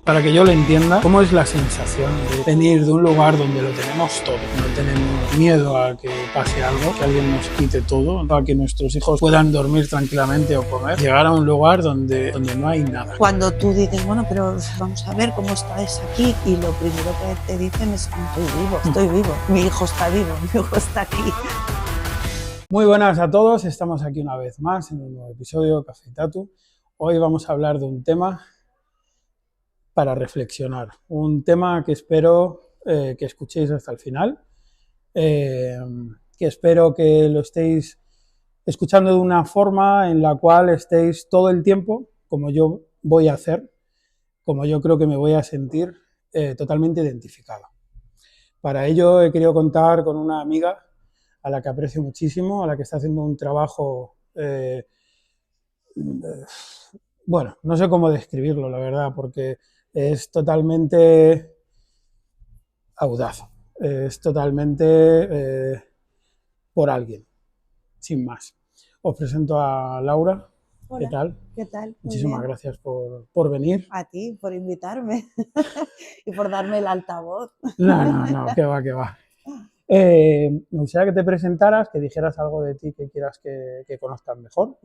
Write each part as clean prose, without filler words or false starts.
Para que yo lo entienda, ¿cómo es la sensación de venir de un lugar donde lo tenemos todo? No tenemos miedo a que pase algo, que alguien nos quite todo, a que nuestros hijos puedan dormir tranquilamente o comer. Llegar a un lugar donde no hay nada. Cuando tú dices, bueno, pero vamos a ver cómo estáis aquí, y lo primero que te dicen es, estoy vivo, mi hijo está vivo, mi hijo está aquí. Muy buenas a todos, estamos aquí una vez más en un nuevo episodio de Café y Tatu. Hoy vamos a hablar de un tema para reflexionar, un tema que espero que escuchéis hasta el final, que espero que lo estéis escuchando de una forma en la cual estéis todo el tiempo, como yo voy a hacer, como yo creo que me voy a sentir totalmente identificado. Para ello he querido contar con una amiga a la que aprecio muchísimo, a la que está haciendo un trabajo, bueno, no sé cómo describirlo, la verdad, porque es totalmente audaz, es totalmente por alguien, sin más. Os presento a Laura. Hola, ¿Qué tal? ¿qué tal? Muy Muchísimas bien. gracias por venir. A ti, por invitarme y por darme el altavoz. No, que va. Me gustaría que te presentaras, que dijeras algo de ti que quieras que conozcan mejor.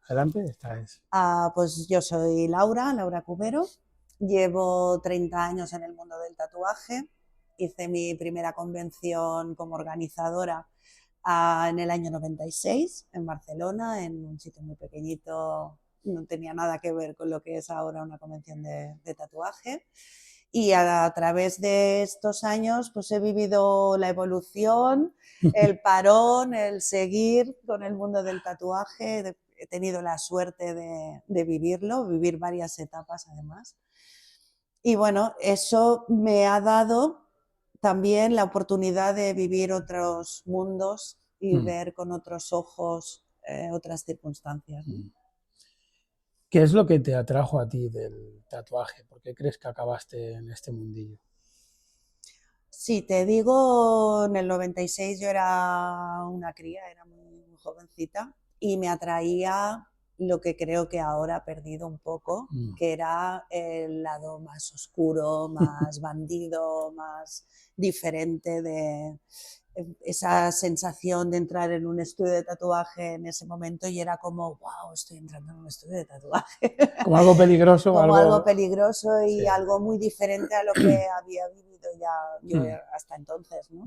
Adelante, esta es. Pues yo soy Laura Cubero, llevo 30 años en el mundo del tatuaje, hice mi primera convención como organizadora en el año 96 en Barcelona, en un sitio muy pequeñito, no tenía nada que ver con lo que es ahora una convención de tatuaje. Y a través de estos años pues he vivido la evolución, el parón, el seguir con el mundo del tatuaje. He tenido la suerte de vivirlo, vivir varias etapas además. Y bueno, eso me ha dado también la oportunidad de vivir otros mundos y ver con otros ojos otras circunstancias, ¿no? ¿Qué es lo que te atrajo a ti del tatuaje? ¿Por qué crees que acabaste en este mundillo? Sí, te digo, en el 96 yo era una cría, era muy jovencita, y me atraía lo que creo que ahora ha perdido un poco, que era el lado más oscuro, más bandido, más diferente de esa sensación de entrar en un estudio de tatuaje en ese momento, y era como, wow, estoy entrando en un estudio de tatuaje. Como algo peligroso, Como algo peligroso y sí, algo muy diferente a lo que había vivido ya yo hasta entonces, ¿no?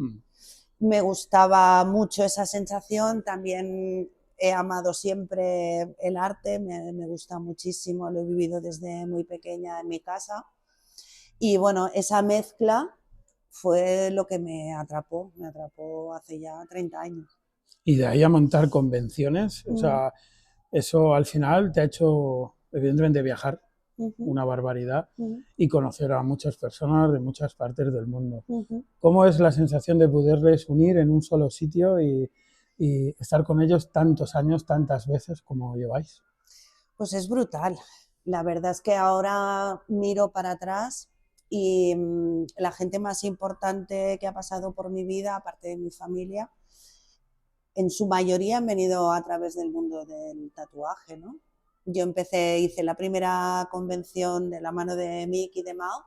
Me gustaba mucho esa sensación, también he amado siempre el arte, me gusta muchísimo, lo he vivido desde muy pequeña en mi casa, y bueno, esa mezcla fue lo que me atrapó hace ya 30 años. Y de ahí a montar convenciones, o sea, eso al final te ha hecho, evidentemente, viajar una barbaridad y conocer a muchas personas de muchas partes del mundo. ¿Cómo es la sensación de poderles unir en un solo sitio y estar con ellos tantos años, tantas veces como lleváis? Pues es brutal. La verdad es que ahora miro para atrás y la gente más importante que ha pasado por mi vida, aparte de mi familia, en su mayoría han venido a través del mundo del tatuaje, ¿no? Yo hice la primera convención de la mano de Mick y de Mao.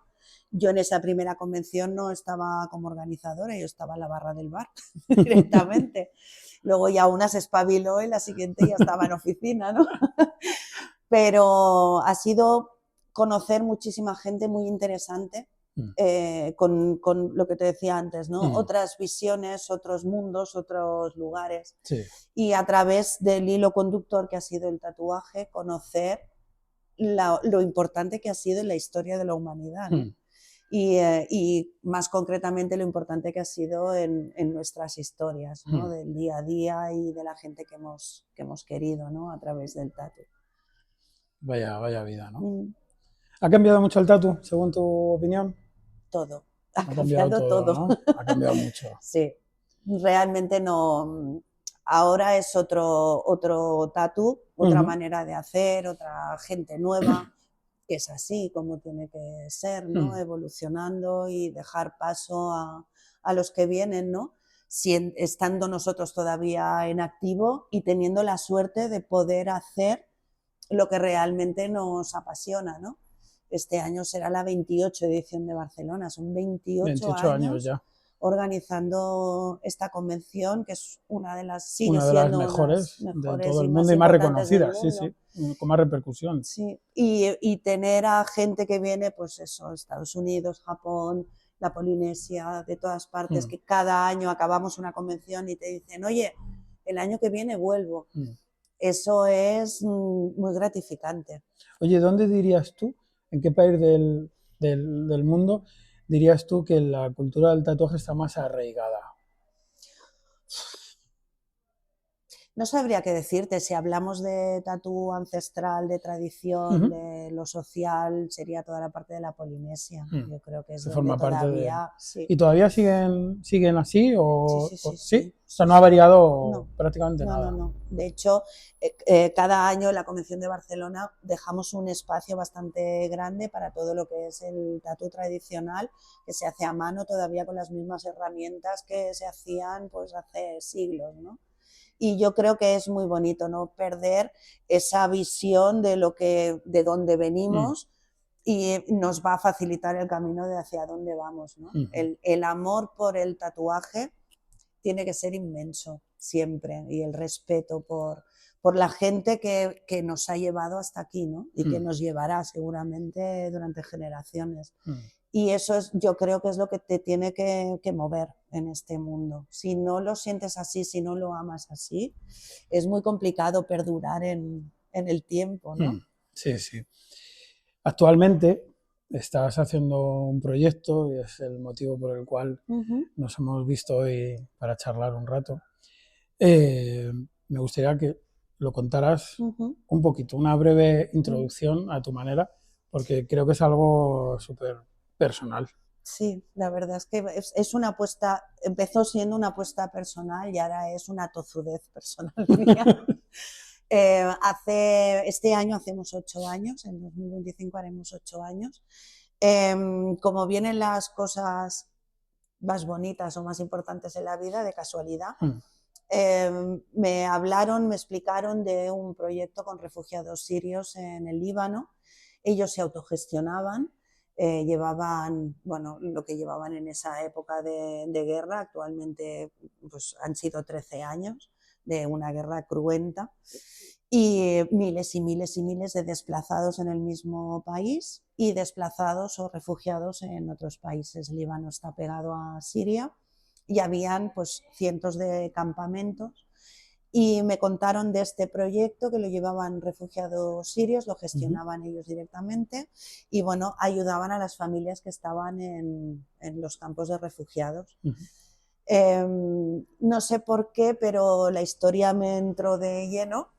Yo en esa primera convención no estaba como organizadora, yo estaba en la barra del bar directamente. Luego ya una se espabiló y la siguiente ya estaba en oficina, ¿no? Pero ha sido conocer muchísima gente muy interesante, con lo que te decía antes, ¿no? Otras visiones, otros mundos, otros lugares. Sí. Y a través del hilo conductor que ha sido el tatuaje, conocer lo importante que ha sido en la historia de la humanidad, ¿no? Y más concretamente lo importante que ha sido en nuestras historias, ¿no? Del día a día y de la gente que hemos querido, ¿no? A través del tatu. Vaya vida, ¿no? ¿Ha cambiado mucho el tatu, según tu opinión? Todo. Ha cambiado todo, ¿no? Ha cambiado mucho. Sí, realmente no. Ahora es otro tatu, otra manera de hacer, otra gente nueva, que es así como tiene que ser, ¿no? Evolucionando y dejar paso a los que vienen, ¿no? Estando nosotros todavía en activo y teniendo la suerte de poder hacer lo que realmente nos apasiona, ¿no? Este año será la 28 edición de Barcelona, son 28 años ya. Organizando esta convención, que es una de las, sigue Una de las siendo mejores unas de mejores todo y el más mundo y más importantes del reconocida, sí, mundo. sí, con más repercusión. Sí, y tener a gente que viene, pues eso, Estados Unidos, Japón, la Polinesia, de todas partes, que cada año acabamos una convención y te dicen, oye, el año que viene vuelvo. Eso es muy gratificante. Oye, ¿dónde dirías tú, en qué país del mundo dirías tú que la cultura del tatuaje está más arraigada? No sabría qué decirte, si hablamos de tatú ancestral, de tradición, de lo social, sería toda la parte de la Polinesia. Yo creo que es Que donde forma parte de... todavía... Sí. ¿Y todavía siguen así? Sí. ¿Sí? O sea, no ha variado prácticamente No, nada. no. De hecho, cada año en la Convención de Barcelona dejamos un espacio bastante grande para todo lo que es el tatú tradicional, que se hace a mano todavía con las mismas herramientas que se hacían pues hace siglos, ¿no? Y yo creo que es muy bonito no perder esa visión de de dónde venimos y nos va a facilitar el camino de hacia dónde vamos, ¿no? El amor por el tatuaje tiene que ser inmenso siempre, y el respeto por la gente que nos ha llevado hasta aquí, ¿no? Y que nos llevará seguramente durante generaciones. Y eso es, yo creo que es lo que te tiene que mover en este mundo. Si no lo sientes así, si no lo amas así, es muy complicado perdurar en el tiempo, ¿no? Sí, sí. Actualmente estás haciendo un proyecto y es el motivo por el cual nos hemos visto hoy para charlar un rato. Me gustaría que lo contaras un poquito, una breve introducción a tu manera, porque creo que es algo súper personal. Sí, la verdad es que es una apuesta, empezó siendo una apuesta personal y ahora es una tozudez personal mía. Este año hacemos 8 años, en 2025 haremos 8 años. Como vienen las cosas más bonitas o más importantes en la vida, de casualidad, me hablaron, me explicaron de un proyecto con refugiados sirios en el Líbano. Ellos se autogestionaban, llevaban, bueno, lo que llevaban en esa época de guerra, actualmente pues, han sido 13 años de una guerra cruenta, y miles y miles y miles de desplazados en el mismo país y desplazados o refugiados en otros países. Líbano está pegado a Siria y habían pues cientos de campamentos, y me contaron de este proyecto que lo llevaban refugiados sirios, lo gestionaban ellos directamente y bueno, ayudaban a las familias que estaban en los campos de refugiados. No sé por qué, pero la historia me entró de lleno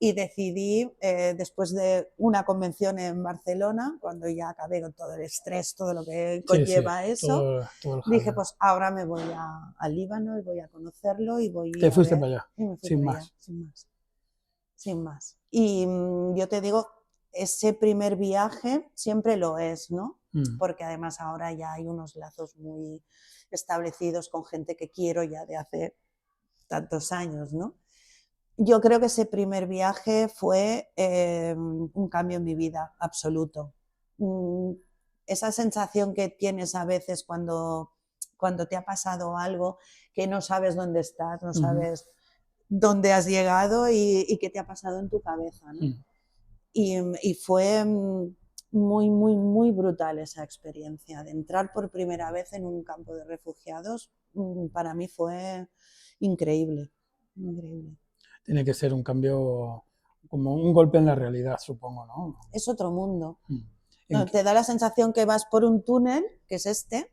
y decidí, después de una convención en Barcelona, cuando ya acabé con todo el estrés, todo lo que conlleva eso, todo dije, pues ahora me voy al Líbano y voy a conocerlo y voy Te a fuiste ver. para allá, Y me fui sin para más. allá, sin más. Y yo te digo, ese primer viaje siempre lo es, ¿no? Porque además ahora ya hay unos lazos muy establecidos con gente que quiero ya de hace tantos años, ¿no? Yo creo que ese primer viaje fue un cambio en mi vida absoluto. Esa sensación que tienes a veces cuando te ha pasado algo, que no sabes dónde estás, no sabes dónde has llegado y qué te ha pasado en tu cabeza, ¿no? Y fue muy, muy, muy brutal esa experiencia de entrar por primera vez en un campo de refugiados. Para mí fue increíble, increíble. Tiene que ser un cambio, como un golpe en la realidad, supongo, ¿no? Es otro mundo. No, te da la sensación que vas por un túnel, que es este,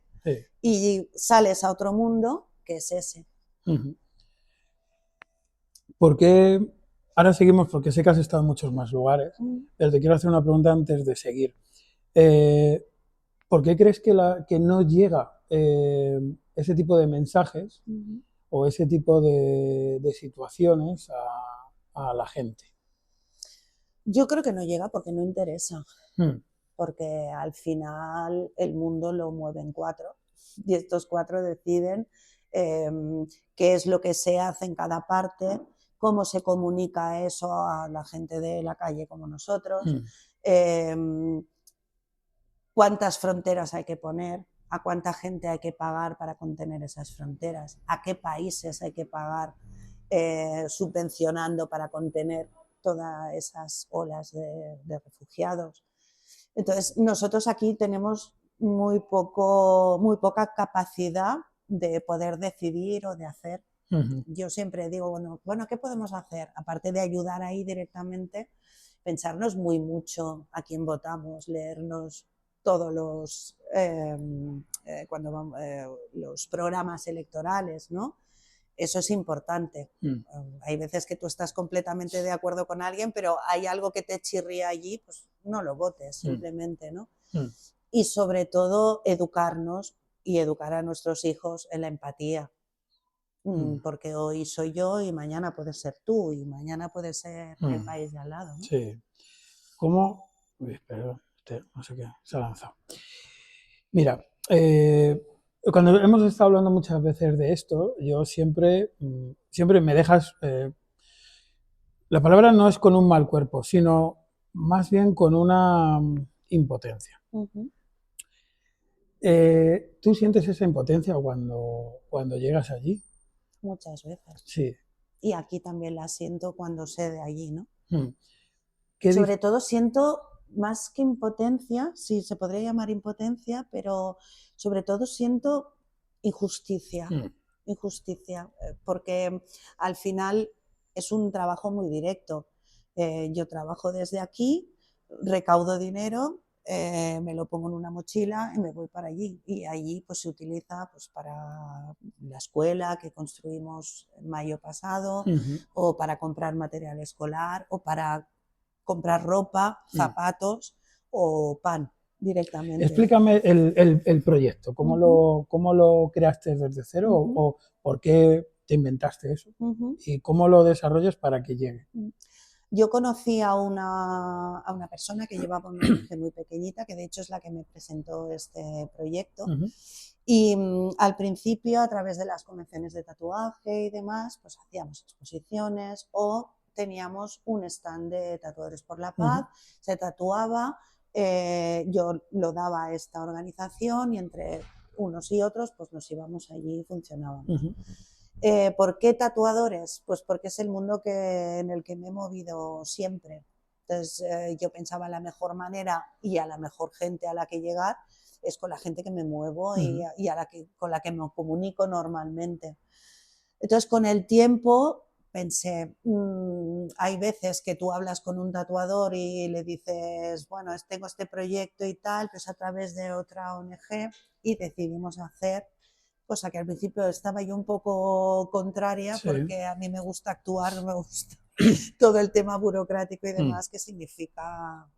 y sales a otro mundo, que es ese. ¿Por qué? Ahora seguimos, porque sé que has estado en muchos más lugares, pero te quiero hacer una pregunta antes de seguir. ¿Por qué crees que no llega ese tipo de mensajes o ese tipo de situaciones a la gente? Yo creo que no llega porque no interesa, porque al final el mundo lo mueven 4 y estos 4 deciden qué es lo que se hace en cada parte, cómo se comunica eso a la gente de la calle como nosotros. cuántas fronteras hay que poner, a cuánta gente hay que pagar para contener esas fronteras, a qué países hay que pagar subvencionando para contener todas esas olas de refugiados. Entonces, nosotros aquí tenemos muy poca capacidad de poder decidir o de hacer. Yo siempre digo, bueno, ¿qué podemos hacer? Aparte de ayudar ahí directamente, pensarnos mucho a quién votamos, leernos todos los programas electorales, ¿no? Eso es importante. Hay veces que tú estás completamente de acuerdo con alguien, pero hay algo que te chirría allí, pues no lo votes, simplemente, ¿no? Y sobre todo educarnos y educar a nuestros hijos en la empatía. Porque hoy soy yo y mañana puede ser tú y mañana puede ser el país de al lado, ¿no? Sí. ¿Cómo? Uy, perdón, no sé qué, se ha lanzado. Mira, cuando hemos estado hablando muchas veces de esto, yo siempre me dejas... la palabra no es con un mal cuerpo, sino más bien con una impotencia. ¿Tú sientes esa impotencia cuando llegas allí? Muchas veces. Sí. Y aquí también la siento cuando sé de allí, ¿no? ¿Qué Sobre todo siento más que impotencia, sí, se podría llamar impotencia, pero sobre todo siento injusticia. Injusticia, porque al final es un trabajo muy directo. Yo trabajo desde aquí, recaudo dinero, me lo pongo en una mochila y me voy para allí. Y allí pues se utiliza pues, para la escuela que construimos en mayo pasado, o para comprar material escolar, o para comprar ropa, zapatos o pan directamente. Explícame el proyecto, ¿cómo lo creaste desde cero o por qué te inventaste eso y cómo lo desarrollas para que llegue? Yo conocí a una persona que llevaba una ONG muy pequeñita, que de hecho es la que me presentó este proyecto. Y al principio, a través de las convenciones de tatuaje y demás, pues hacíamos exposiciones o teníamos un stand de Tatuadores por la Paz, se tatuaba, yo lo daba a esta organización y entre unos y otros pues nos íbamos allí y funcionábamos. ¿Por qué tatuadores? Pues porque es el mundo en el que me he movido siempre. Entonces yo pensaba la mejor manera y a la mejor gente a la que llegar es con la gente que me muevo y con la que me comunico normalmente. Entonces con el tiempo pensé, hay veces que tú hablas con un tatuador y le dices, bueno, tengo este proyecto y tal, pues a través de otra ONG y decidimos hacer, cosa que al principio estaba yo un poco contraria, porque a mí me gusta actuar, no me gusta todo el tema burocrático y demás que significa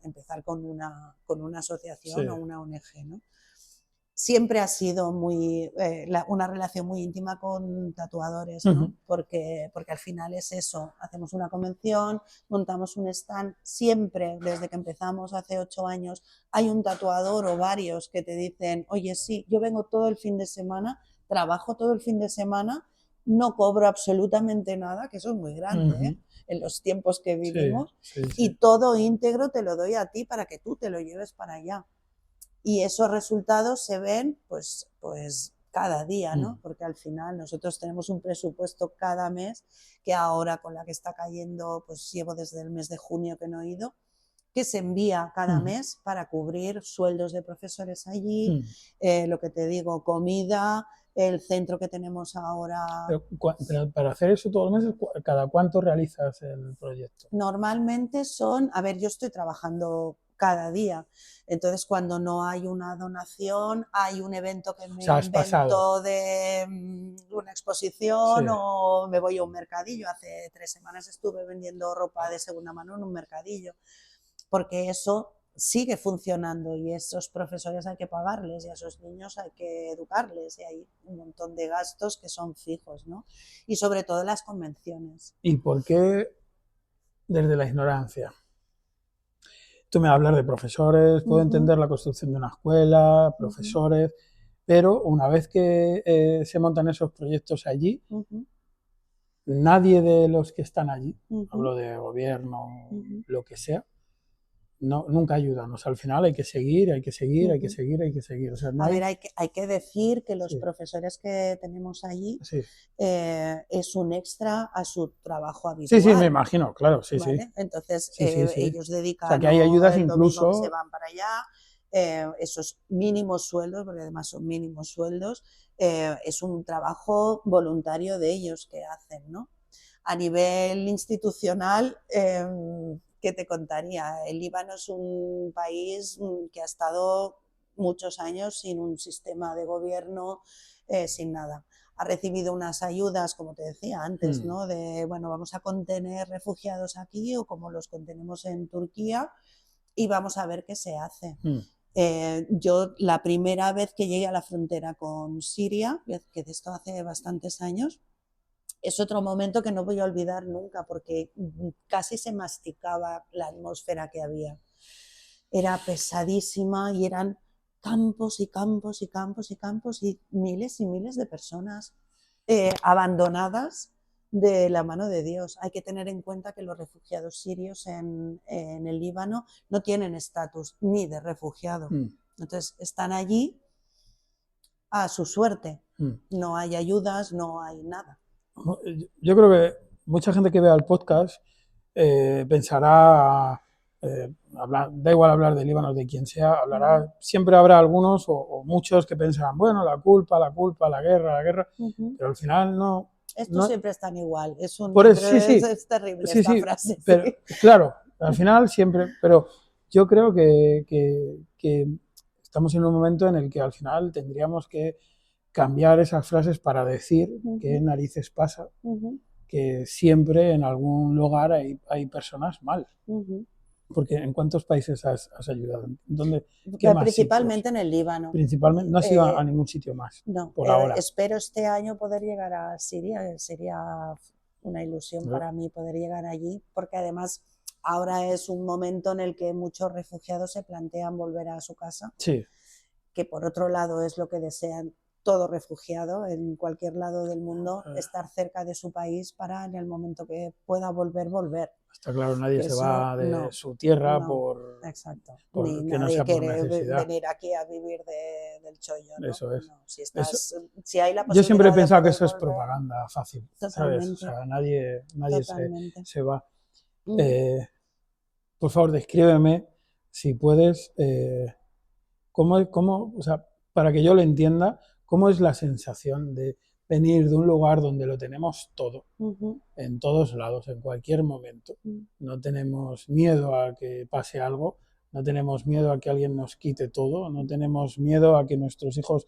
empezar con una asociación o una ONG, ¿no? Siempre ha sido una relación muy íntima con tatuadores, ¿no? Porque al final es eso, hacemos una convención, montamos un stand, siempre desde que empezamos hace 8 años hay un tatuador o varios que te dicen, oye, sí, yo vengo todo el fin de semana, trabajo todo el fin de semana, no cobro absolutamente nada, que eso es muy grande, en los tiempos que vivimos, y todo íntegro te lo doy a ti para que tú te lo lleves para allá. Y esos resultados se ven pues cada día, ¿no? Porque al final nosotros tenemos un presupuesto cada mes, que ahora con la que está cayendo, pues llevo desde el mes de junio que no he ido, que se envía cada mes para cubrir sueldos de profesores allí, lo que te digo, comida, el centro que tenemos ahora. Pero para hacer eso todos los meses, ¿cada cuánto realizas el proyecto? Normalmente yo estoy trabajando cada día, entonces cuando no hay una donación, hay un evento que me invento de una exposición o me voy a un mercadillo. Hace 3 semanas estuve vendiendo ropa de segunda mano en un mercadillo, porque eso sigue funcionando y esos profesores hay que pagarles y a esos niños hay que educarles y hay un montón de gastos que son fijos, ¿no? Y sobre todo las convenciones. ¿Y por qué desde la ignorancia? Tú me hablas de profesores, puedo entender la construcción de una escuela, profesores, pero una vez que se montan esos proyectos allí, nadie de los que están allí, hablo de gobierno, lo que sea, nunca ayudan. O sea, al final hay que seguir, hay que seguir, hay que Ujú. seguir, hay que seguir. O sea, no A hay... ver, hay que decir que los Sí, profesores que tenemos allí sí. es un extra a su trabajo Sí, sí, me habitual, imagino, claro, sí, sí. ¿vale? Entonces, Sí, sí, sí. ellos O sea, dedican que hay ayudas el domingo que se incluso... van para allá, esos mínimos sueldos, porque además son mínimos sueldos, es un trabajo voluntario de ellos que hacen, ¿no? A nivel institucional, ¿qué te contaría? El Líbano es un país que ha estado muchos años sin un sistema de gobierno, sin nada. Ha recibido unas ayudas, como te decía antes, Mm, ¿no? De, bueno, vamos a contener refugiados aquí o como los contenemos en Turquía y vamos a ver qué se hace. mm, Yo la primera vez que llegué a la frontera con Siria, que de esto hace bastantes años, es otro momento que no voy a olvidar nunca porque casi se masticaba la atmósfera que había. Era pesadísima y eran campos y campos y campos y campos y miles de personas abandonadas de la mano de Dios. Hay que tener en cuenta que los refugiados sirios en el Líbano no tienen estatus ni de refugiado. mm, Entonces están allí a su suerte. mm. No hay ayudas, no hay nada. Yo creo que mucha gente que vea el podcast pensará, da igual hablar de Líbano, de quien sea, hablará, siempre habrá algunos o muchos que pensarán, bueno, la guerra, pero al final no, Estos no, siempre están igual. por eso, sí, sí, Es terrible sí, esta sí, frase. pero Sí. claro, al final siempre, pero yo creo que estamos en un momento en el que al final tendríamos que cambiar esas frases para decir qué narices pasa, que siempre en algún lugar hay personas mal. Porque ¿en cuántos países has ayudado? ¿Dónde, ¿Qué más sitios? Principalmente en el Líbano. Principalmente, no has ido a ningún sitio más, No, por ahora. espero este año poder llegar a Siria. Sería una ilusión ¿No? para mí poder llegar allí, porque además ahora es un momento en el que muchos refugiados se plantean volver a su casa, Sí, que por otro lado es lo que desean todo refugiado en cualquier lado del mundo, estar cerca de su país para en el momento que pueda volver. está claro, nadie Que se eso va de no, su tierra no, exacto. Ni que no nadie sea por quiere necesidad. venir aquí a vivir del chollo, ¿no? Eso es. No, si Eso, estás, si hay la yo siempre he posibilidad de pensado que poder eso es volver, propaganda fácil, ¿sabes? O totalmente, sea, nadie totalmente. se va. Ujú, Eh, por favor, descríbeme, si puedes, o sea, para que yo lo entienda, cómo es la sensación de venir de un lugar donde lo tenemos todo, ujú, en todos lados, en cualquier momento. ujú, No tenemos miedo a que pase algo, no tenemos miedo a que alguien nos quite todo, no tenemos miedo a que nuestros hijos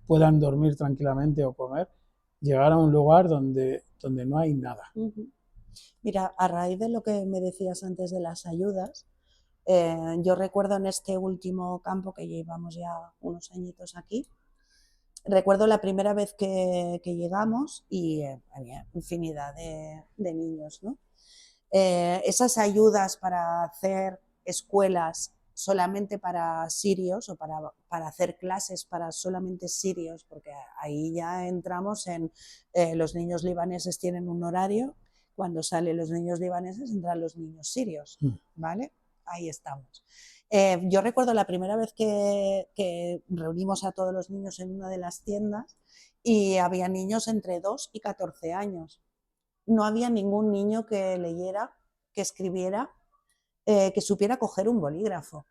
puedan dormir tranquilamente o comer. Llegar a un lugar donde no hay nada. ujú. Mira, a raíz de lo que me decías antes de las ayudas, yo recuerdo en este último campo que llevamos ya unos añitos aquí, recuerdo la primera vez que llegamos y había infinidad de niños, ¿no? Esas ayudas para hacer escuelas solamente para sirios o para hacer clases para solamente sirios, porque ahí ya entramos en los niños libaneses tienen un horario, cuando salen los niños libaneses entran los niños sirios, Mm. ¿vale? Ahí estamos. Yo recuerdo la primera vez que reunimos a todos los niños en una de las tiendas y había niños entre 2 y 14 años. No había ningún niño que leyera, que escribiera, que supiera coger un bolígrafo.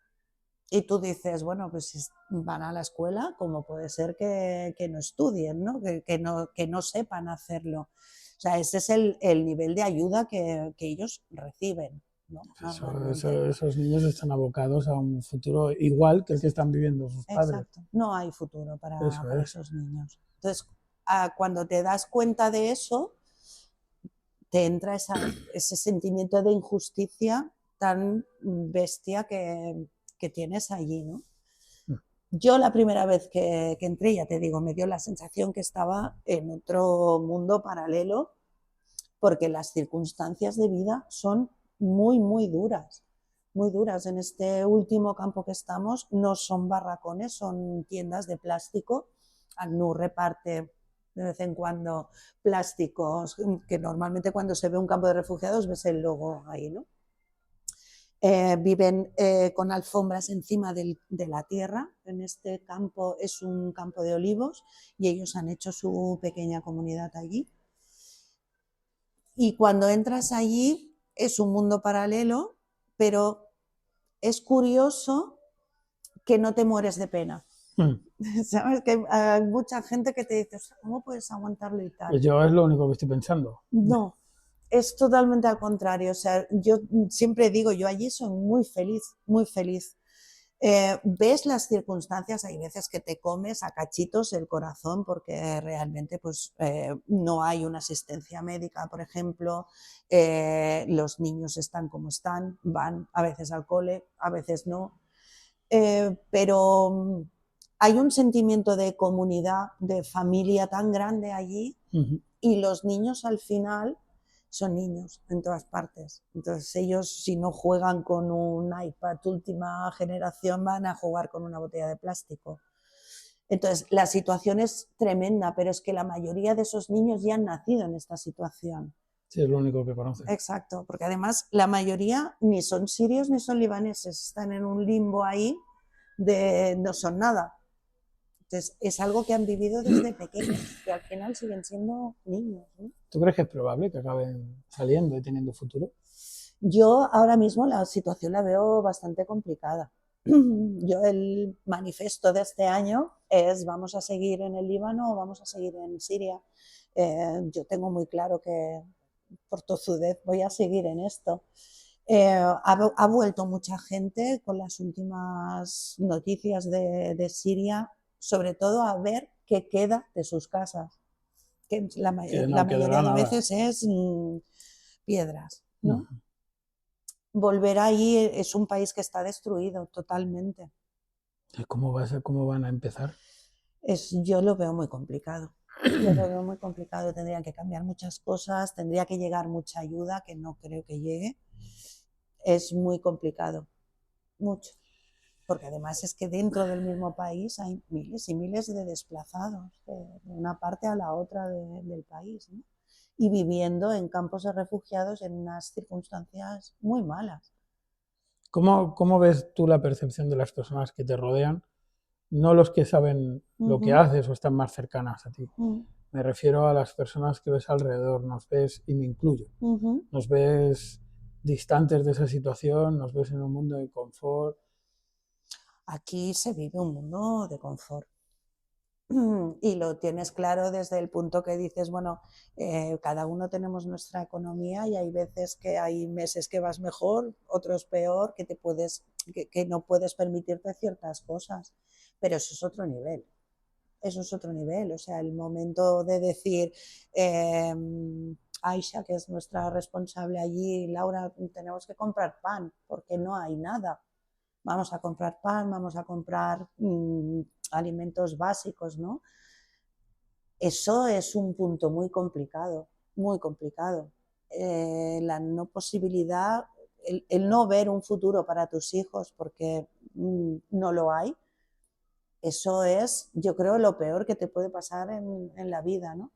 Y tú dices, bueno, pues si van a la escuela, ¿cómo puede ser que no estudien, ¿no? Que no sepan hacerlo? O sea, ese es el nivel de ayuda que ellos reciben, ¿no? Normalmente. Esos niños están abocados a un futuro igual que el que están viviendo sus padres. Exacto. No hay futuro Eso para es. esos niños. Entonces, cuando te das cuenta de eso, te entra ese sentimiento de injusticia tan bestia que tienes allí, ¿no? Yo la primera vez que entré, ya te digo, me dio la sensación que estaba en otro mundo paralelo, porque las circunstancias de vida son muy, muy duras, muy duras. En este último campo que estamos no son barracones, son tiendas de plástico. ACNUR reparte de vez en cuando plásticos, que normalmente cuando se ve un campo de refugiados ves el logo ahí, ¿no? Viven con alfombras encima de la tierra. En este campo es un campo de olivos y ellos han hecho su pequeña comunidad allí. Y cuando entras allí es un mundo paralelo, pero es curioso que no te mueres de pena. ¿Sabes? Que hay mucha gente que te dice, ¿cómo puedes aguantarlo y tal? Pues yo es lo único que estoy pensando. No, es totalmente al contrario. O sea, yo siempre digo, yo allí soy muy feliz, muy feliz. Ves las circunstancias, hay veces que te comes a cachitos el corazón porque realmente pues, no hay una asistencia médica, por ejemplo, los niños están como están, van a veces al cole, a veces no, pero hay un sentimiento de comunidad, de familia tan grande allí y los niños al final son niños en todas partes. Entonces ellos si no juegan con un iPad última generación van a jugar con una botella de plástico. Entonces la situación es tremenda, pero es que la mayoría de esos niños ya han nacido en esta situación. Sí, es lo único que conocen. Exacto, porque además la mayoría ni son sirios ni son libaneses, están en un limbo ahí de no son nada. Entonces es algo que han vivido desde pequeños y al final siguen siendo niños, ¿no? ¿Tú crees que es probable que acaben saliendo y teniendo futuro? Yo ahora mismo la situación la veo bastante complicada. Yo el manifiesto de este año es vamos a seguir en el Líbano o vamos a seguir en Siria. Yo tengo muy claro que por tozudez voy a seguir en esto. Ha vuelto mucha gente con las últimas noticias de Siria, sobre todo a ver qué queda de sus casas, que la mayoría de veces es piedras, ¿no? Volver ahí es un país que está destruido totalmente. ¿Cómo van a empezar? Yo lo veo muy complicado. Yo lo veo muy complicado. Tendrían que cambiar muchas cosas, tendría que llegar mucha ayuda, que no creo que llegue. Es muy complicado, mucho. Porque además es que dentro del mismo país hay miles y miles de desplazados de una parte a la otra del país, ¿no? Y viviendo en campos de refugiados en unas circunstancias muy malas. ¿Cómo ves tú la percepción de las personas que te rodean? No los que saben lo que haces o están más cercanas a ti. Me refiero a las personas que ves alrededor, nos ves, y me incluyo, nos ves distantes de esa situación, nos ves en un mundo de confort. Aquí se vive un mundo de confort. Y lo tienes claro desde el punto que dices, bueno, cada uno tenemos nuestra economía y hay veces que hay meses que vas mejor, otros peor, que no puedes permitirte ciertas cosas, pero eso es otro nivel. Eso es otro nivel, o sea, el momento de decir, Aisha, que es nuestra responsable allí, Laura, tenemos que comprar pan porque no hay nada. Vamos a comprar pan, vamos a comprar alimentos básicos, ¿no? Eso es un punto muy complicado, muy complicado. La no posibilidad, el no ver un futuro para tus hijos porque no lo hay, eso es, yo creo, lo peor que te puede pasar en la vida, ¿no?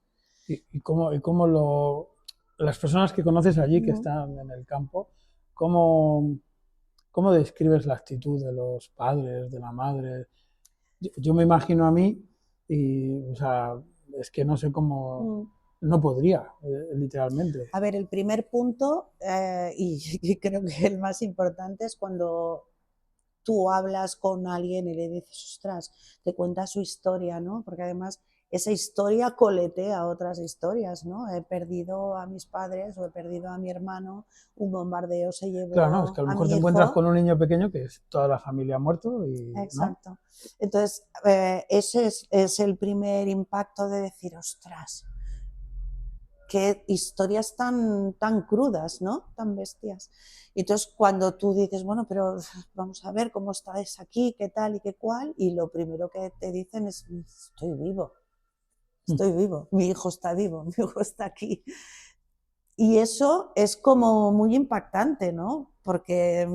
¿Y cómo las personas que conoces allí, que están en el campo, cómo describes la actitud de los padres, de la madre? Yo me imagino a mí y, o sea, es que no sé cómo, no podría, literalmente. A ver, el primer punto, y creo que el más importante, es cuando tú hablas con alguien y le dices, ostras, te cuenta su historia, ¿no? Porque además esa historia coletea otras historias, ¿no? He perdido a mis padres o he perdido a mi hermano, un bombardeo se llevó Claro, no, es que a lo a mejor mi te encuentras hijo. con un niño pequeño que es toda la familia muerto y, Exacto. ¿no? Entonces, ese es el primer impacto de decir, ostras, qué historias tan crudas, ¿no? Tan bestias. Y entonces cuando tú dices, bueno, pero vamos a ver cómo estás aquí, qué tal y qué cual, y lo primero que te dicen es, estoy vivo, mi hijo está vivo, mi hijo está aquí. Y eso es como muy impactante, ¿no? Porque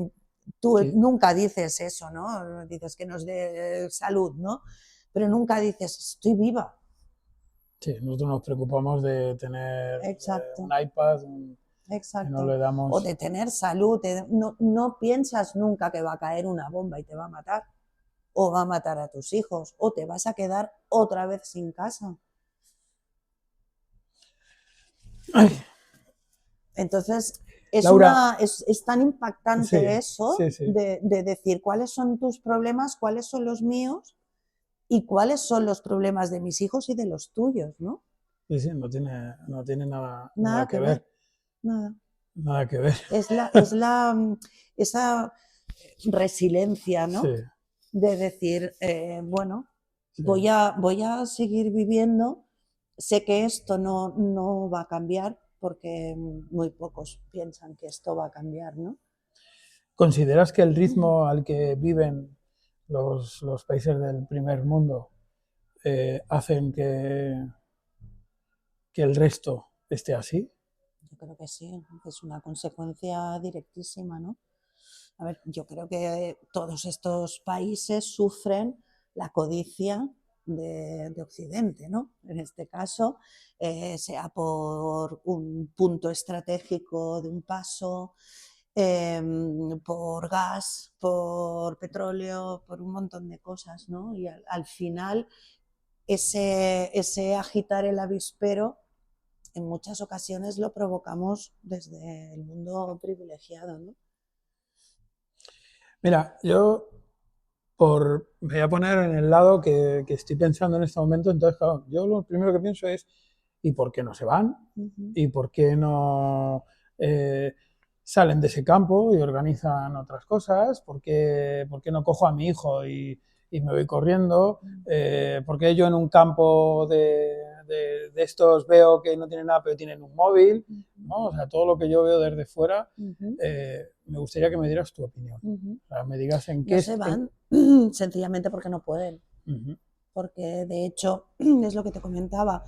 tú Sí. nunca dices eso, ¿no? Dices que nos dé salud, ¿no? Pero nunca dices, estoy viva. Sí, nosotros nos preocupamos de tener un Exacto. iPad, que no exacto. le O damos... de tener salud. No piensas nunca que va a caer una bomba y te va a matar. O va a matar a tus hijos. O te vas a quedar otra vez sin casa. Ay, Entonces, es, Laura, una, es tan impactante sí, eso sí, sí, de decir cuáles son tus problemas, cuáles son los míos y cuáles son los problemas de mis hijos y de los tuyos, ¿no? sí, sí, no tiene nada, nada Nada que que ver, ver, nada. nada que ver. Esa resiliencia, Sí, ¿no? De decir, bueno, sí. voy a seguir viviendo, sé que esto no va a cambiar porque muy pocos piensan que esto va a cambiar, ¿no? ¿Consideras que el ritmo al que viven los países del primer mundo hacen que el resto esté así? Yo creo que sí, es una consecuencia directísima, ¿no? A ver, yo creo que todos estos países sufren la codicia de Occidente, ¿no? En este caso, sea por un punto estratégico de un paso, por gas, por petróleo, por un montón de cosas, ¿no? Y al final, ese agitar el avispero en muchas ocasiones lo provocamos desde el mundo privilegiado, ¿no? Mira, me voy a poner en el lado que estoy pensando en este momento, entonces, claro, yo lo primero que pienso es, ¿y por qué no se van? Uh-huh. ¿Y por qué no eh, salen de ese campo y organizan otras cosas? Por qué no cojo a mi hijo y me voy corriendo? ¿Por qué yo en un campo de estos veo que no tienen nada pero tienen un móvil? ¿No? O sea, todo lo que yo veo desde fuera, Uh-huh. me gustaría que me dieras tu opinión. Uh-huh. O sea, me digas en qué... No se van sencillamente porque no pueden. Uh-huh. Porque de hecho, es lo que te comentaba,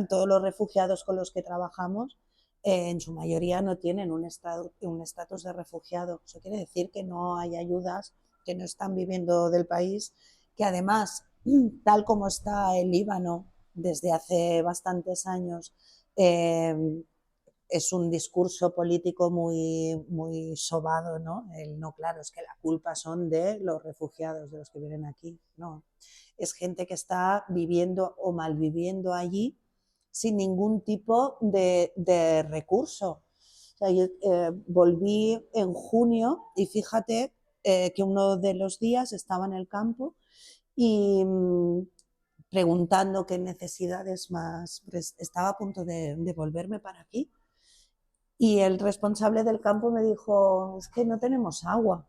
todos los refugiados con los que trabajamos, en su mayoría no tienen un estatus de refugiado. Eso quiere decir que no hay ayudas, que no están viviendo del país, que además, tal como está el Líbano desde hace bastantes años, eh, es un discurso político muy sobado, ¿no? No, claro, es que la culpa son de los refugiados, de los que vienen aquí. No, es gente que está viviendo o malviviendo allí sin ningún tipo de recurso. O sea, yo volví en junio y fíjate que uno de los días estaba en el campo y preguntando qué necesidades más, pues estaba a punto de volverme para aquí. Y el responsable del campo me dijo, es que no tenemos agua.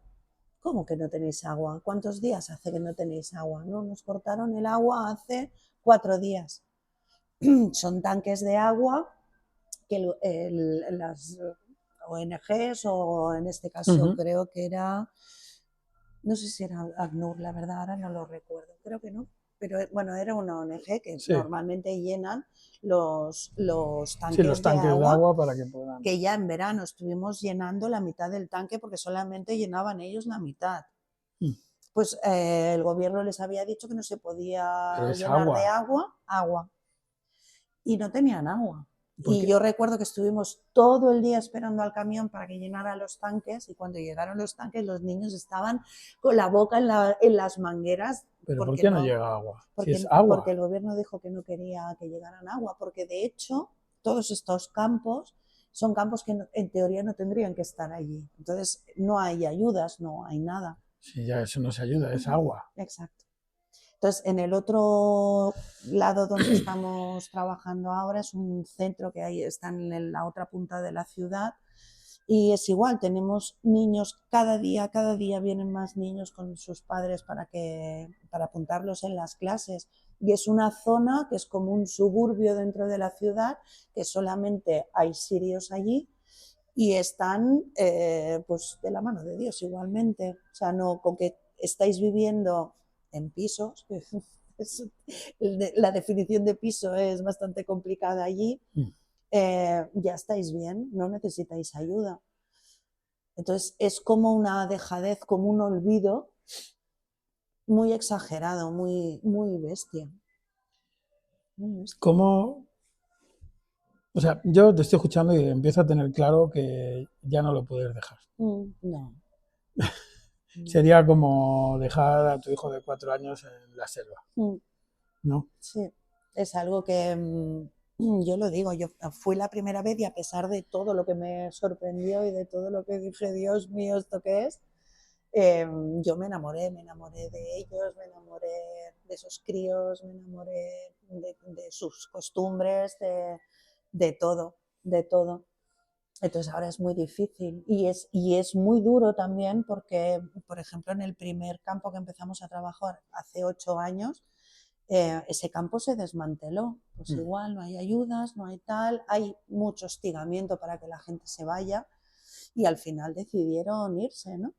¿Cómo que no tenéis agua? ¿Cuántos días hace que no tenéis agua? No, nos cortaron el agua hace 4 días. Son tanques de agua que las ONGs o en este caso Uh-huh. creo que era, no sé si era ACNUR, la verdad ahora no lo recuerdo, creo que no. Pero bueno, era una ONG que Sí, normalmente llenan los sí, los tanques de tanques de agua agua para que puedan... que ya en verano estuvimos llenando la mitad del tanque porque solamente llenaban ellos la mitad. Pues el gobierno les había dicho que no se Pero podía es llenar de agua. agua, y no tenían agua. ¿Por Y qué? yo recuerdo que estuvimos todo el día esperando al camión para que llenara los tanques y cuando llegaron los tanques los niños estaban con la boca en las mangueras ¿Pero por porque qué no no, llega agua? Si es agua. porque el gobierno dijo que no quería que llegaran agua, porque de hecho todos estos campos son campos que en teoría no tendrían que estar allí. Entonces no hay ayudas, no hay nada. Si ya eso no se ayuda, es agua. Exacto. Entonces, en el otro lado donde estamos trabajando ahora es un centro que está en la otra punta de la ciudad y es igual, tenemos niños cada día vienen más niños con sus padres para apuntarlos en las clases. Y es una zona que es como un suburbio dentro de la ciudad, que solamente hay sirios allí y están pues de la mano de Dios igualmente. O sea, no con que estáis viviendo en pisos, la definición de piso es bastante complicada allí, ya estáis bien, no necesitáis ayuda. Entonces es como una dejadez, como un olvido muy exagerado, muy bestia. Muy bestia. ¿Cómo, O sea, yo te estoy escuchando y empiezo a tener claro que ya no lo puedes dejar. No, no. Sería como dejar a tu hijo de 4 años en la selva, Mm, ¿no? Sí, es algo que yo lo digo, yo fui la primera vez y a pesar de todo lo que me sorprendió y de todo lo que dije, Dios mío, ¿esto qué es? Eh, yo me enamoré de ellos, me enamoré de esos críos, me enamoré de sus costumbres, de todo, de todo. Entonces ahora es muy difícil y es muy duro también porque, por ejemplo, en el primer campo que empezamos a trabajar hace 8 años, ese campo se desmanteló. Pues Mm. igual no hay ayudas, no hay tal, hay mucho hostigamiento para que la gente se vaya y al final decidieron irse, ¿no?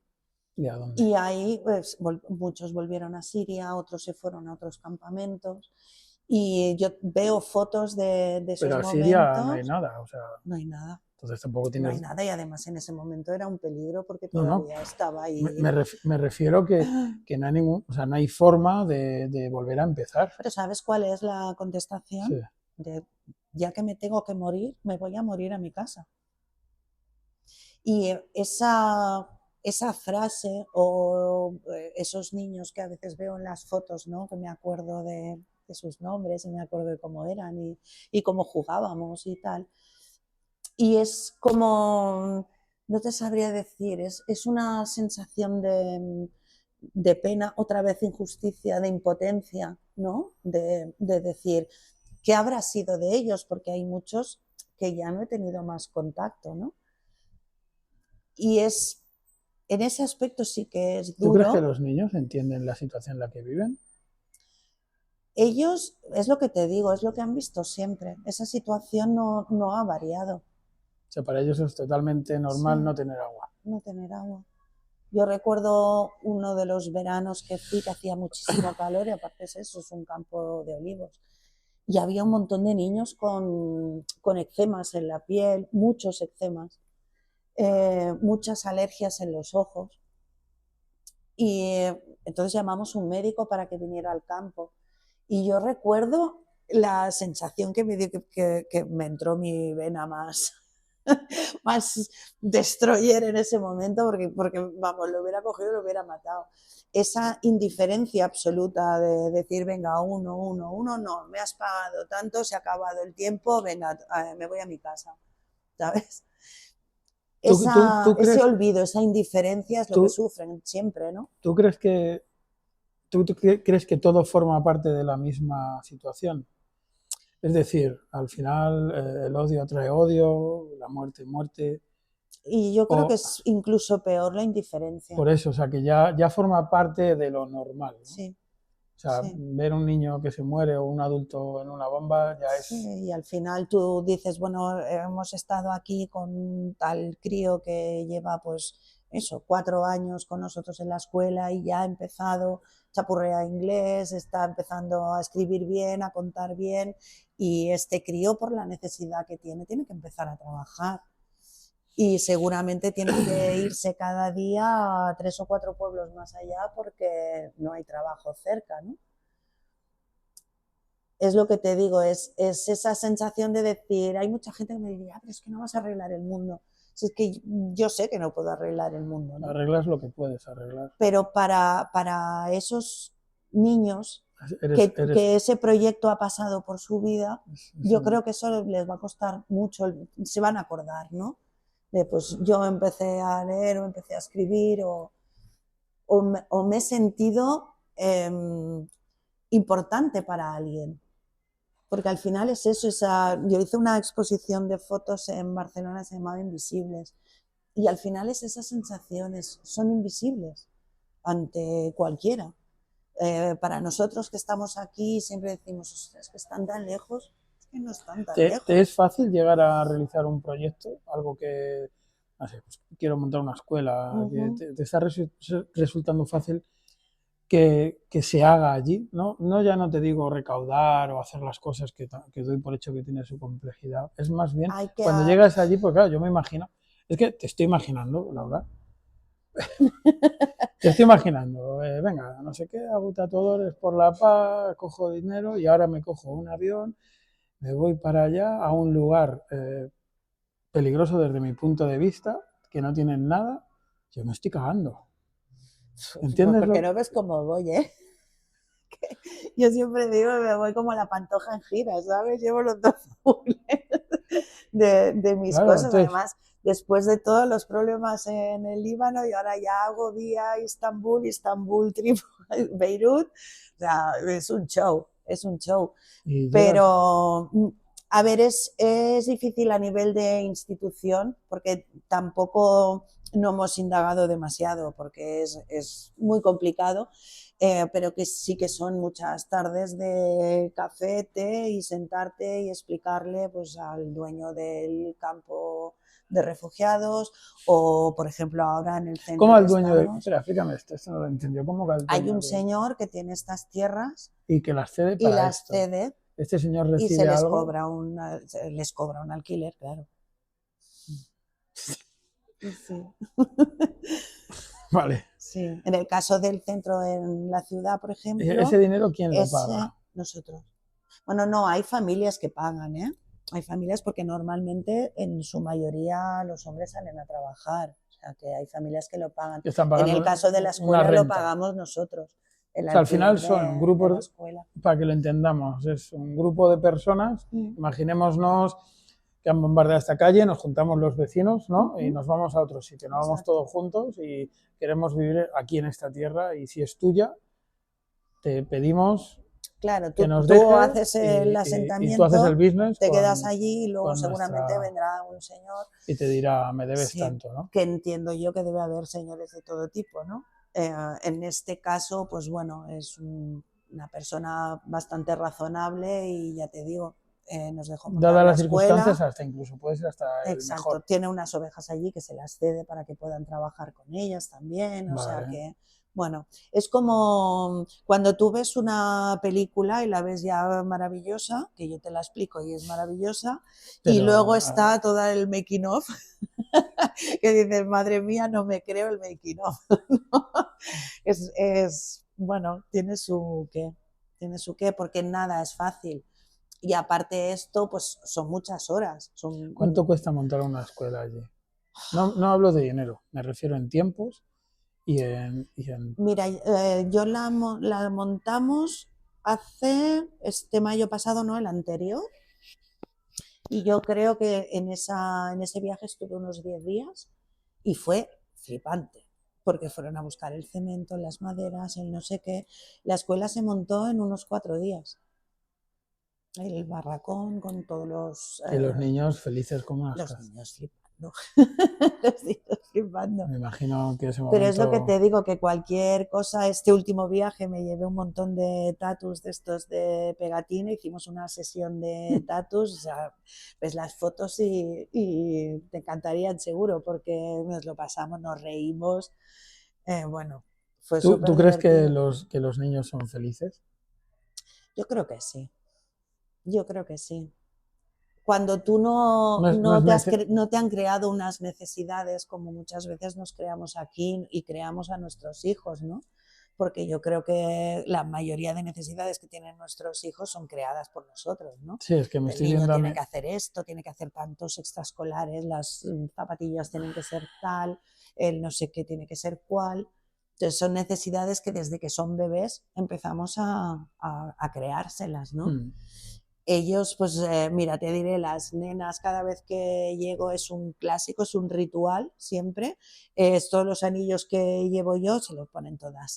¿Y a dónde? Y ahí pues, muchos volvieron a Siria, otros se fueron a otros campamentos y yo veo fotos de Pero esos a Siria no hay momentos, nada, o sea, no hay nada. entonces tampoco No hay tienes... nada y además en ese momento era un peligro porque No, no, todavía estaba me, ahí. me me refiero que no hay ningún, o sea, no hay forma de volver a empezar. Pero ¿sabes cuál es la Sí. contestación? De, ya que me tengo que morir, me voy a morir a mi casa. Y esa frase o esos niños que a veces veo en las fotos, ¿no? Que me acuerdo de sus nombres y me acuerdo de cómo eran y cómo jugábamos y tal. Y es como, no te sabría decir, es una sensación de pena, otra vez injusticia, de impotencia, ¿no? De decir, ¿qué habrá sido de ellos? Porque hay muchos que ya no he tenido más contacto, ¿no? Y en ese aspecto sí que es ¿Tú crees que duro. los niños entienden la situación en la que viven? Ellos, es lo que te digo, es lo que han visto siempre. Esa situación no ha variado. O sea, para ellos es totalmente normal Sí, no tener agua. no tener agua. Yo recuerdo uno de los veranos que fui, que hacía muchísimo calor, y aparte es eso, es un campo de olivos. Y había un montón de niños con eczemas en la piel, muchos eczemas, muchas alergias en los ojos. Y entonces llamamos a un médico para que viniera al campo. Y yo recuerdo la sensación que me dio, que me entró mi vena más, más destroyer en ese momento, porque, vamos, lo hubiera cogido y lo hubiera matado. Esa indiferencia absoluta de decir, venga, uno, no, me has pagado tanto, se ha acabado el tiempo, venga, me voy a mi casa, ¿sabes? ¿Tú Ese crees, olvido, esa indiferencia es lo que tú, sufren siempre, ¿no? tú crees que, crees que todo forma parte de la misma situación? Es decir, al final el odio atrae odio, la muerte muerte, Y yo creo que o es incluso peor la indiferencia. por eso, o sea, que ya forma parte de lo normal, ¿no? Sí, O sea, sí. ver un niño que se muere o un adulto en una bomba ya Sí, es... y al final tú dices, bueno, hemos estado aquí con tal crío que lleva pues eso, 4 años con nosotros en la escuela y ya ha empezado, chapurrea inglés, está empezando a escribir bien, a contar bien y este crío por la necesidad que tiene que empezar a trabajar y seguramente tiene que irse cada día a 3 o 4 pueblos más allá porque no hay trabajo cerca, ¿no? Es lo que te digo, es esa sensación de decir, hay mucha gente que me diría, pero es que no vas a arreglar el mundo. Si es que yo sé que no puedo arreglar el mundo, ¿no? Arreglas lo que puedes arreglar. Pero para esos niños Eres, eres, que ese proyecto ha pasado por su vida, es yo un- creo que eso les va a costar mucho, se van a acordar, ¿no? De pues yo empecé a leer o empecé a escribir o me he sentido importante para alguien. Porque al final es eso, yo hice una exposición de fotos en Barcelona, se llamaba Invisibles, y al final es esas sensaciones, son invisibles ante cualquiera. Para nosotros que estamos aquí siempre decimos, es que están tan lejos, es que no están tan ¿Te es lejos. fácil llegar a realizar un proyecto? Algo que, no sé, pues quiero montar una escuela, Uh que -huh. te está resultando fácil que se haga allí, ¿no? No, ya no te digo recaudar o hacer las cosas que doy por hecho que tiene su complejidad. Es más bien Hay que... cuando llegas allí, pues claro, yo me imagino, es que te estoy imaginando, Laura, te estoy imaginando, venga, no sé qué, hago tatuadores por la paz, cojo dinero y ahora me cojo un avión me voy para allá a un lugar peligroso desde mi punto de vista, que no tienen nada, yo me estoy cagando. Pues ¿Entiendes porque lo? no ves cómo voy, ¿eh? Yo siempre digo que me voy como la Pantoja en gira, ¿sabes? Llevo los dos fules de mis Claro, cosas. entonces, Además, después de todos los problemas en el Líbano, y ahora ya hago vía Istambul, Istambul, Trípoli, Beirut. O sea, es un show, es un show. y llegas, Pero, a ver, es difícil a nivel de institución, porque tampoco no hemos indagado demasiado, porque es muy complicado. Pero que sí que son muchas tardes de café, té y sentarte y explicarle pues, al dueño del campo de refugiados o, por ejemplo, ahora en el ¿cómo centro que al dueño de... estamos, Espera, explícame esto no lo entendió. ¿Cómo que al hay dueño un de... señor que tiene estas tierras y que las cede y para las esto? cede ¿Este señor y se recibe les algo? cobra, les cobra un alquiler, claro. Sí. Vale. Sí. En el caso del centro en la ciudad, por ¿Ese ejemplo, dinero quién lo es paga? nosotros. Bueno, no, hay familias que pagan, ¿eh? Hay familias porque normalmente en su mayoría los hombres salen a trabajar, o sea que hay familias que lo pagan. Que están En pagando el caso de la una escuela lo renta. pagamos nosotros, el O sea, al final alquiler son de la grupos, escuela. para que lo entendamos, es un grupo de personas, imaginémonos que han bombardeado esta calle, nos juntamos los vecinos, ¿no? Y nos vamos a otro sitio, nos vamos Exacto. todos juntos y queremos vivir aquí en esta tierra y si es tuya, te pedimos Claro, que nos tú dejes haces el y tú haces el asentamiento, business te quedas allí y luego con seguramente nuestra... vendrá un señor. y te dirá, me debes Sí, tanto, ¿no? que entiendo yo que debe haber señores de todo tipo, ¿no? En este caso, pues bueno, es una persona bastante razonable y ya te digo, nos dejó montar Dadas la las circunstancias, escuela. hasta incluso puede ser hasta el Exacto, mejor. tiene unas ovejas allí que se las cede para que puedan trabajar con ellas también, o sea Vale. que, bueno, es como cuando tú ves una película y la ves ya maravillosa, que yo te la explico y es maravillosa, y luego Pero está toda el making of, que dices, madre mía, no me creo el making of. Bueno, tiene su qué, porque nada es fácil. Y aparte esto, pues son muchas horas. ¿cuánto cuesta montar una escuela allí? No, no hablo de dinero, me refiero en tiempos y en... Mira, yo la montamos hace este mayo pasado, no el anterior, y yo creo que en ese viaje estuve unos 10 días y fue flipante, porque fueron a buscar el cemento, las maderas, el no sé qué. La escuela se montó en unos 4 días. El barracón con todos y los niños felices como unas los casas. niños flipando. Los niños flipando. Me imagino que ese Pero es lo que te momento... digo, que cualquier cosa, este último viaje me llevé un montón de tatus de estos de pegatina, hicimos una sesión de tatus, o sea, ves las fotos y te encantarían seguro, porque nos lo pasamos, nos reímos, bueno, fue ¿Tú súper crees que divertido. que los niños son felices? Yo creo que sí, yo creo que sí. Cuando tú No es no te han creado unas necesidades como muchas veces nos creamos aquí y creamos a nuestros hijos, ¿no? Porque yo creo que la mayoría de necesidades que tienen nuestros hijos son creadas por nosotros, ¿no? Sí, es que me El estoy niño viendo a tiene mí... que hacer esto, tiene que hacer tantos extraescolares, las zapatillas tienen que ser tal, el no sé qué tiene que ser cual. Entonces son necesidades que desde que son bebés empezamos a creárselas, ¿no? Hmm. Ellos, pues mira, te diré, las nenas cada vez que llego es un clásico, es un ritual siempre. Todos los anillos que llevo yo se los ponen todas.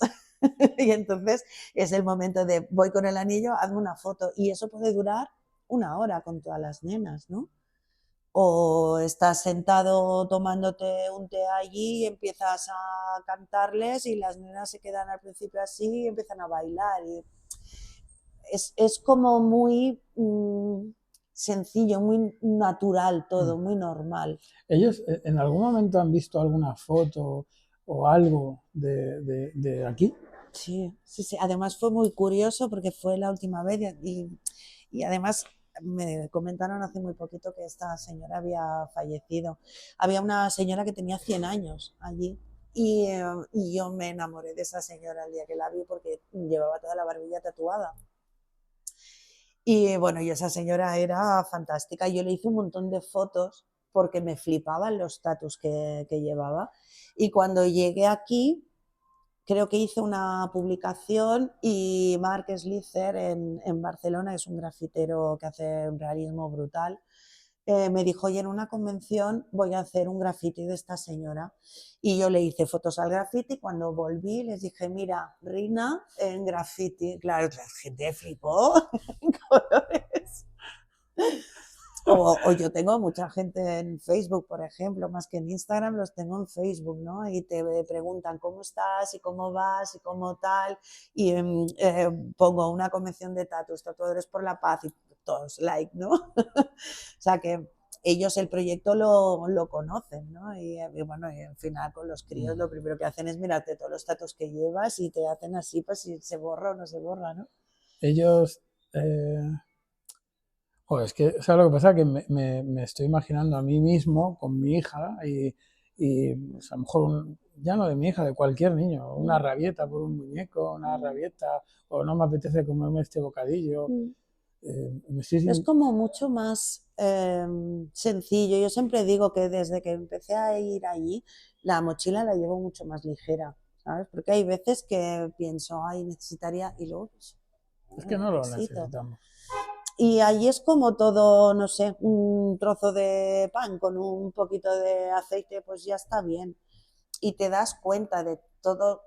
Y entonces es el momento de voy con el anillo, hazme una foto. Y eso puede durar una hora con todas las nenas, ¿no? O estás sentado tomándote un té allí y empiezas a cantarles y las nenas se quedan al principio así y empiezan a bailar. Y es como muy sencillo, muy natural todo, muy normal. ¿Ellos en algún momento han visto alguna foto o algo de aquí? Sí, sí, sí. Además fue muy curioso porque fue la última vez y además me comentaron hace muy poquito que esta señora había fallecido. Había una señora que tenía 100 años allí y yo me enamoré de esa señora el día que la vi porque llevaba toda la barbilla tatuada. Y bueno, y esa señora era fantástica. Yo le hice un montón de fotos porque me flipaban los tatus que llevaba. Y cuando llegué aquí, creo que hice una publicación y Marc Slither en Barcelona, es un grafitero que hace un realismo brutal, me dijo, oye, en una convención voy a hacer un graffiti de esta señora. Y yo le hice fotos al graffiti. Cuando volví les dije, mira, Rina en graffiti. Claro, la gente flipó en colores. O yo tengo mucha gente en Facebook, por ejemplo, más que en Instagram, los tengo en Facebook, ¿no? Y te preguntan cómo estás y cómo vas y cómo tal. Y pongo una convención de tatuadores por la paz y todos like, ¿no? O sea que ellos el proyecto lo conocen, ¿no? Y bueno, y al final con los críos lo primero que hacen es mirarte todos los tatus que llevas y te hacen así, pues si se borra o no se borra, ¿no? Ellos... Joder, es que, ¿sabes lo que pasa? Que me estoy imaginando a mí mismo con mi hija y pues, a lo mejor, ya no de mi hija, de cualquier niño, una rabieta por un muñeco, una rabieta, o no me apetece comerme este bocadillo. Es como mucho más sencillo. Yo siempre digo que desde que empecé a ir allí, la mochila la llevo mucho más ligera, ¿sabes? Porque hay veces que pienso, ay, necesitaría, y luego pues, Es que no no lo necesito. necesitamos. Y allí es como todo, no sé, un trozo de pan con un poquito de aceite, pues ya está bien. Y te das cuenta de todo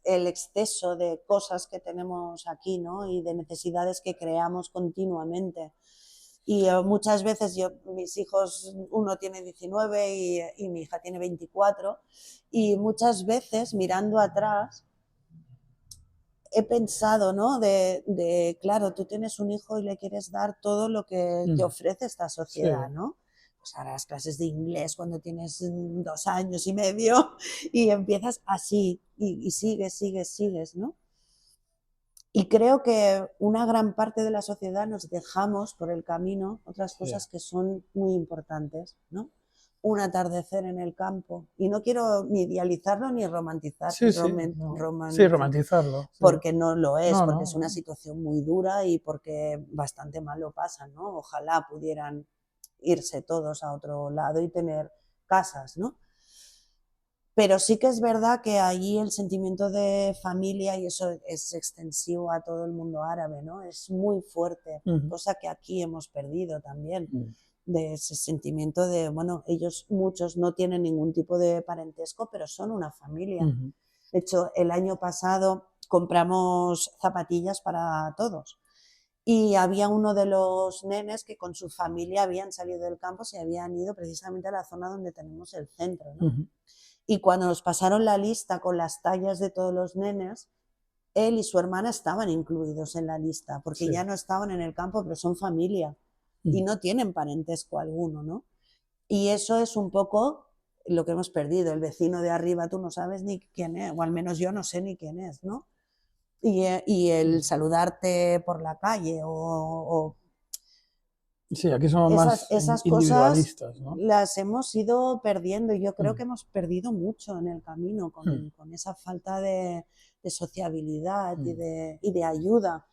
el exceso de cosas que tenemos aquí, ¿no? Y de necesidades que creamos continuamente. Y muchas veces mis hijos, uno tiene 19 y mi hija tiene 24, y muchas veces mirando atrás he pensado, ¿no? Claro, tú tienes un hijo y le quieres dar todo lo que te ofrece esta Sí. sociedad, ¿no? Pues ahora las clases de inglés cuando tienes 2 años y medio y empiezas así y sigues, ¿no? Y creo que una gran parte de la sociedad nos dejamos por el camino otras cosas que son muy importantes, ¿no? Un atardecer en el campo. Y no quiero ni idealizarlo ni romantizar, Sí, sí, no. Sí, romantizarlo. Sí. Porque no lo es, No, porque no, es una no. situación muy dura y porque bastante mal lo pasan, ¿no? Ojalá pudieran irse todos a otro lado y tener casas, ¿no? Pero sí que es verdad que allí el sentimiento de familia, y eso es extensivo a todo el mundo árabe, ¿no? Es muy fuerte, cosa que aquí hemos perdido también, de ese sentimiento de, bueno, ellos muchos no tienen ningún tipo de parentesco, pero son una familia. De hecho, el año pasado compramos zapatillas para todos. Y había uno de los nenes que con su familia habían salido del campo, se habían ido precisamente a la zona donde tenemos el centro, ¿no? Y cuando nos pasaron la lista con las tallas de todos los nenes, él y su hermana estaban incluidos en la lista, porque ya no estaban en el campo, pero son familia y no tienen parentesco alguno, ¿no? Y eso es un poco lo que hemos perdido. El vecino de arriba tú no sabes ni quién es, o al menos yo no sé ni quién es, ¿no? Y el saludarte por la calle o sí, aquí somos más esas cosas individualistas, ¿no? las hemos ido perdiendo y yo creo que hemos perdido mucho en el camino con esa falta de sociabilidad y de ayuda.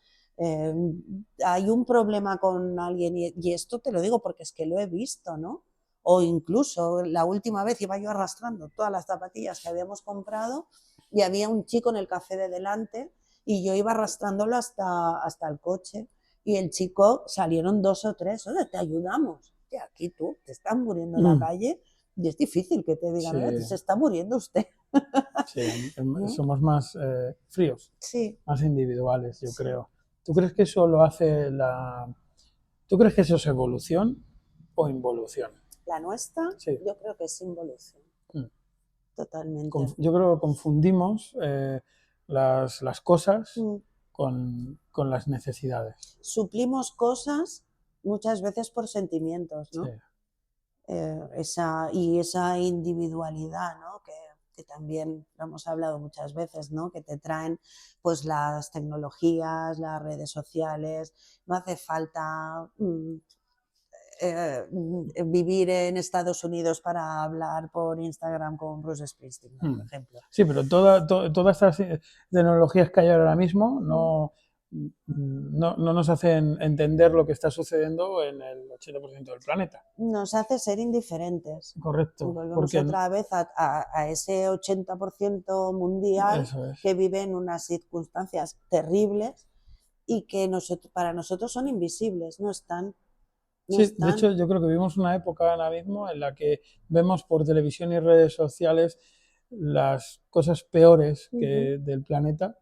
Hay un problema con alguien y esto te lo digo porque es que lo he visto, ¿no? O incluso la última vez iba yo arrastrando todas las zapatillas que habíamos comprado y había un chico en el café de delante y yo iba arrastrándolo hasta el coche. Y el chico, salieron 2 o 3, oye, te ayudamos. Y aquí tú, te están muriendo en la calle y es difícil que te digan, oye, se está muriendo usted. Sí, ¿no? somos más fríos, Sí. más individuales, yo creo. ¿Tú crees que eso lo hace ¿Tú crees que eso es evolución o involución? La nuestra, Sí. yo creo que es involución. Totalmente. Yo creo que confundimos las cosas con las necesidades. Suplimos cosas muchas veces por sentimientos, ¿no? Sí. Esa individualidad, ¿no? Que también lo hemos hablado muchas veces, ¿no? Que te traen pues las tecnologías, las redes sociales. No hace falta vivir en Estados Unidos para hablar por Instagram con Bruce Springsteen, ¿no? Por ejemplo. Sí, pero todas estas tecnologías que hay ahora mismo no nos hacen entender lo que está sucediendo en el 80% del planeta. Nos hace ser indiferentes. Correcto. Volvemos otra vez a ese 80% mundial que vive en unas circunstancias terribles y que para nosotros son invisibles, no están. Sí, de hecho yo creo que vivimos una época ahora mismo en la que vemos por televisión y redes sociales las cosas peores del planeta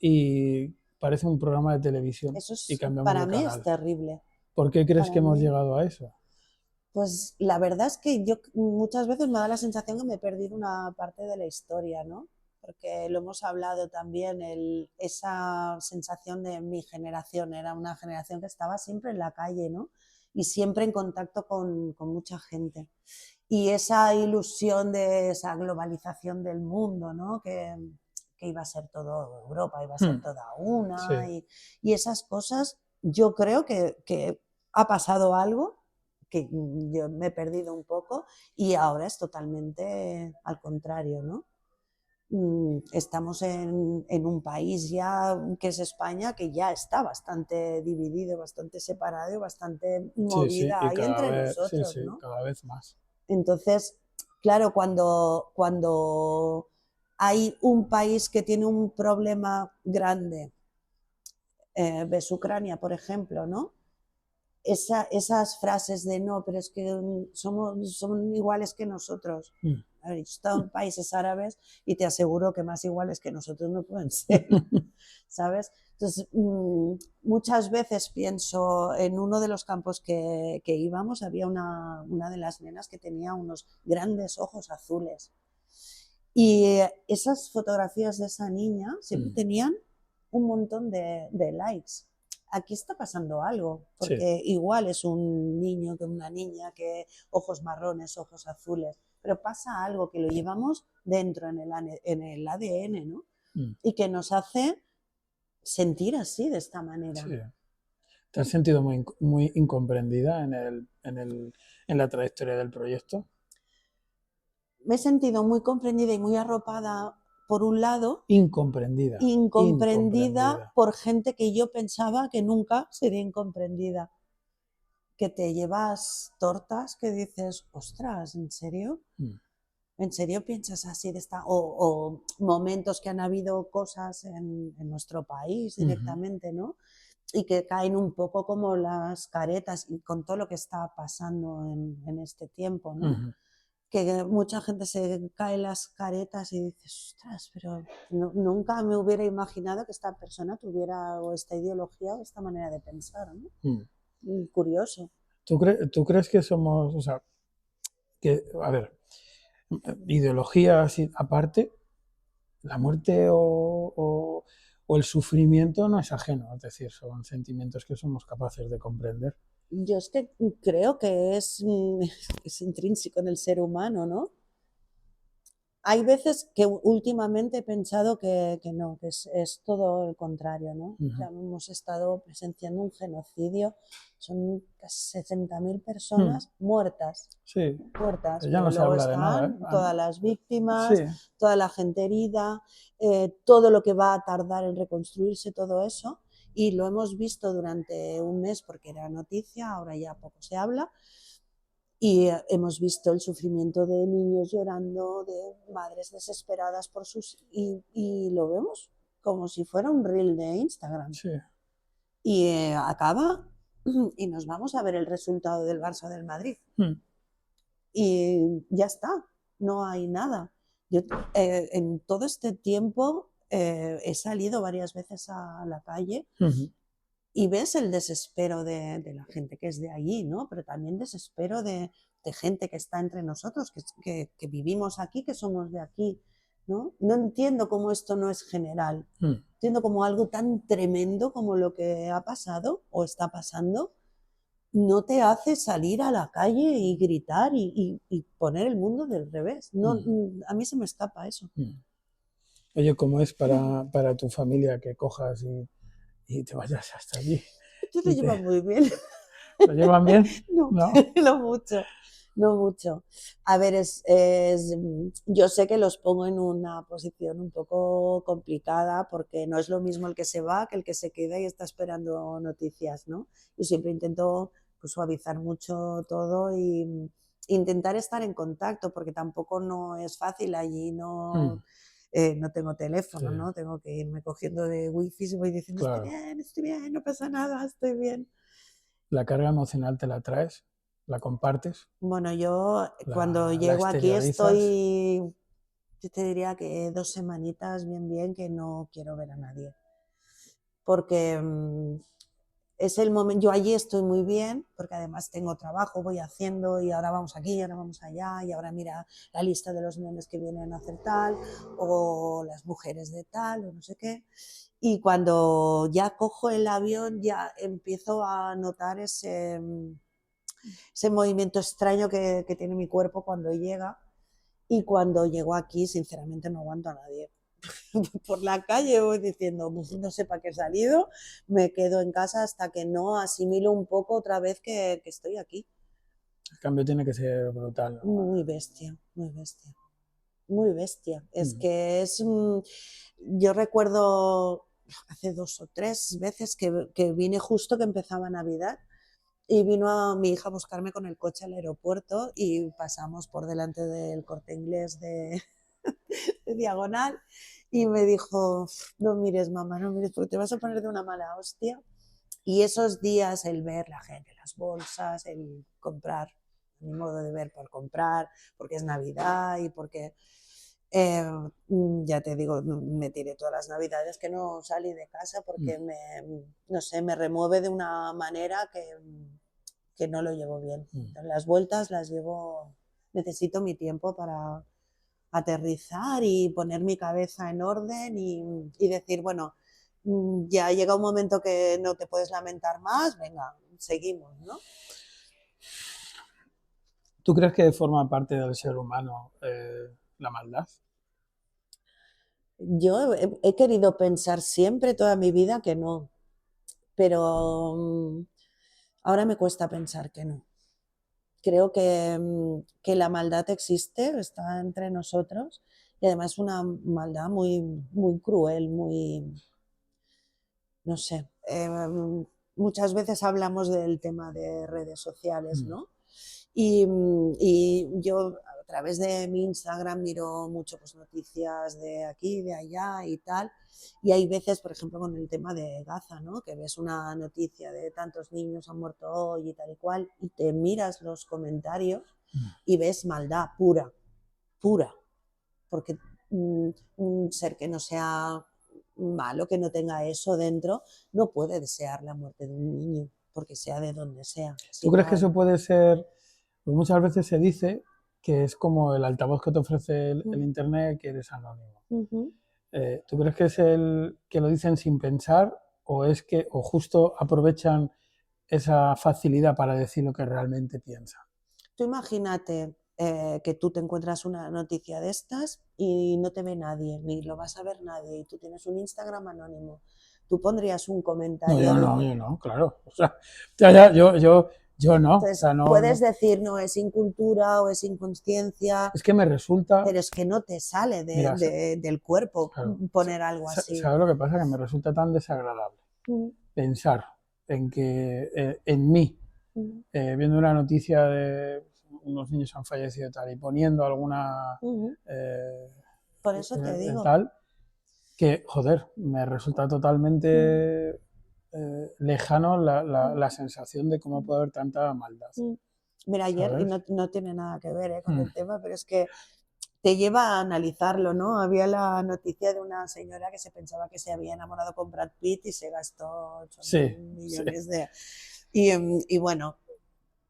y parece un programa de televisión y cambiamos para de mí canal. Es terrible. ¿Por qué crees que hemos llegado a eso? Pues la verdad es que yo muchas veces me da la sensación que me he perdido una parte de la historia, ¿no? Porque lo hemos hablado también, esa sensación de mi generación, era una generación que estaba siempre en la calle, ¿no? Y siempre en contacto con mucha gente. Y esa ilusión de esa globalización del mundo, ¿no? Que iba a ser todo Europa, iba a ser toda una, sí. y esas cosas, yo creo que ha pasado algo, que yo me he perdido un poco y ahora es totalmente al contrario, ¿no? Estamos en un país ya que es España, que ya está bastante dividido, bastante separado y bastante movida y hay entre nosotros, ¿no? Cada vez más. Entonces, claro, cuando hay un país que tiene un problema grande, ves Ucrania, por ejemplo, ¿no? Esas frases de no, pero es que son iguales que nosotros. Están países árabes y te aseguro que más iguales que nosotros no pueden ser, ¿sabes? Entonces, muchas veces pienso, en uno de los campos que íbamos, había una de las nenas que tenía unos grandes ojos azules. Y esas fotografías de esa niña siempre tenían un montón de likes. Aquí está pasando algo, porque igual es un niño que una niña, que ojos marrones, ojos azules, pero pasa algo que lo llevamos dentro en el ADN, ¿no? Y que nos hace sentir así, de esta manera. Sí. ¿Te has sentido muy incomprendida en la trayectoria del proyecto? Me he sentido muy comprendida y muy arropada, por un lado. Incomprendida Por gente que yo pensaba que nunca sería incomprendida. Que te llevas tortas que dices, ostras, ¿en serio? ¿En serio piensas así de esta? O momentos que han habido cosas en nuestro país directamente, ¿no? Y que caen un poco como las caretas, y con todo lo que está pasando en este tiempo, ¿no? Que mucha gente se cae las caretas y dices, ostras, pero nunca me hubiera imaginado que esta persona tuviera o esta ideología o esta manera de pensar, ¿no? Curioso. ¿Tú crees que somos, o sea, que, a ver, ideologías aparte, la muerte o el sufrimiento no es ajeno, es decir, son sentimientos que somos capaces de comprender? Yo es que creo que es intrínseco en el ser humano, ¿no? Hay veces que últimamente he pensado que no, que es todo el contrario, ¿no? Ya hemos estado presenciando un genocidio, son casi 60.000 personas muertas. Sí, muertas, ya no se luego habla de nada, están todas las víctimas, toda la gente herida, todo lo que va a tardar en reconstruirse, todo eso, y lo hemos visto durante un mes porque era noticia, ahora ya poco se habla. Y hemos visto el sufrimiento de niños llorando, de madres desesperadas por sus... Y lo vemos como si fuera un reel de Instagram. Sí. Y acaba y nos vamos a ver el resultado del Barça del Madrid. Y ya está, no hay nada. Yo en todo este tiempo he salido varias veces a la calle y ves el desespero de la gente que es de allí, ¿no? Pero también desespero de gente que está entre nosotros, que vivimos aquí, que somos de aquí, ¿no? No entiendo cómo esto no es general. Entiendo como algo tan tremendo como lo que ha pasado o está pasando, no te hace salir a la calle y gritar y poner el mundo del revés. No, a mí se me escapa eso. Oye, ¿cómo es para tu familia que cojas y te vayas hasta allí? Ellos lo llevan muy bien. ¿Lo llevan bien? No, ¿No? no mucho. no mucho. A ver, yo sé que los pongo en una posición un poco complicada porque no es lo mismo el que se va que el que se queda y está esperando noticias, ¿no? Yo siempre intento pues, suavizar mucho todo y intentar estar en contacto porque tampoco no es fácil allí, Mm, no tengo sí, teléfono, ¿no? Tengo que irme cogiendo de wifi y voy diciendo claro. estoy bien, no pasa nada, estoy bien. ¿La carga emocional te la traes? ¿La compartes? Bueno, yo cuando La llego aquí exteriorizas? yo te diría que 2 semanitas bien que no quiero ver a nadie. Porque es el momento, yo allí estoy muy bien, porque además tengo trabajo, voy haciendo y ahora vamos aquí, ahora vamos allá, y ahora mira la lista de los nenes que vienen a hacer tal, o las mujeres de tal, o no sé qué. Y cuando ya cojo el avión, ya empiezo a notar ese movimiento extraño que tiene mi cuerpo cuando llega. Y cuando llego aquí, sinceramente, no aguanto a nadie. Por la calle voy diciendo, pues no sé para qué he salido, me quedo en casa hasta que no asimilo un poco otra vez que estoy aquí. El cambio tiene que ser brutal, ¿no? Muy bestia, muy bestia, muy bestia. Es Mm. que yo recuerdo hace 2 o 3 veces que vine justo que empezaba Navidad y vino a mi hija a buscarme con el coche al aeropuerto y pasamos por delante del Corte Inglés de Diagonal y me dijo, no mires mamá, no mires porque te vas a poner de una mala hostia. Y esos días, el ver la gente, las bolsas, el comprar, mi modo de ver por comprar, porque es Navidad y porque, eh, ya te digo, me tiré todas las Navidades que no salí de casa Mm. porque no sé, me remueve de una manera que no lo llevo bien. Mm. Las vueltas las llevo, necesito mi tiempo para aterrizar y poner mi cabeza en orden y decir, bueno, ya llega un momento que no te puedes lamentar más, venga, seguimos, ¿no? ¿Tú crees que forma parte del ser humano la maldad? Yo he querido pensar siempre toda mi vida que no, pero ahora me cuesta pensar que no. Creo que la maldad existe, está entre nosotros y además una maldad muy, muy cruel, muy, no sé, muchas veces hablamos del tema de redes sociales, Mm. ¿no? Y yo a través de mi Instagram miro mucho pues, noticias de aquí, de allá y tal. Y hay veces, por ejemplo, con el tema de Gaza, ¿no? Que ves una noticia de tantos niños han muerto hoy y tal y cual, y te miras los comentarios Mm. y ves maldad pura, pura. Porque un ser que no sea malo, que no tenga eso dentro, no puede desear la muerte de un niño, porque sea de donde sea, es ¿Tú crees que igual. eso puede ser? Porque muchas veces se dice que es como el altavoz que te ofrece el Mm. Internet, que eres anónimo. Ujú. ¿Tú crees que es el que lo dicen sin pensar o es que o justo aprovechan esa facilidad para decir lo que realmente piensan? Tú imagínate que tú te encuentras una noticia de estas y no te ve nadie, ni lo vas a ver nadie, y tú tienes un Instagram anónimo. Tú pondrías un No, comentario de... yo no, claro. O sea, ya, yo no. O Entonces, sea, no, puedes no. decir, no, es incultura o es inconsciencia, Es que me resulta, pero es que no te sale mira, del cuerpo claro, poner algo así. ¿sabes lo que pasa? Que me resulta tan desagradable Mm, pensar en que en mí, mm, viendo una noticia de unos niños han fallecido y tal, y poniendo alguna mm. eh, Por eso te digo. tal, que, joder, me resulta Mm, totalmente lejano mm, la sensación de cómo puede haber tanta maldad, mm. Mira, ayer, y ¿sabes? no tiene nada que ver con Mm. el tema, pero es que te lleva a analizarlo, ¿no? Había la noticia de una señora que se pensaba que se había enamorado con Brad Pitt y se gastó 8 mil Sí, sí. millones de... Y bueno,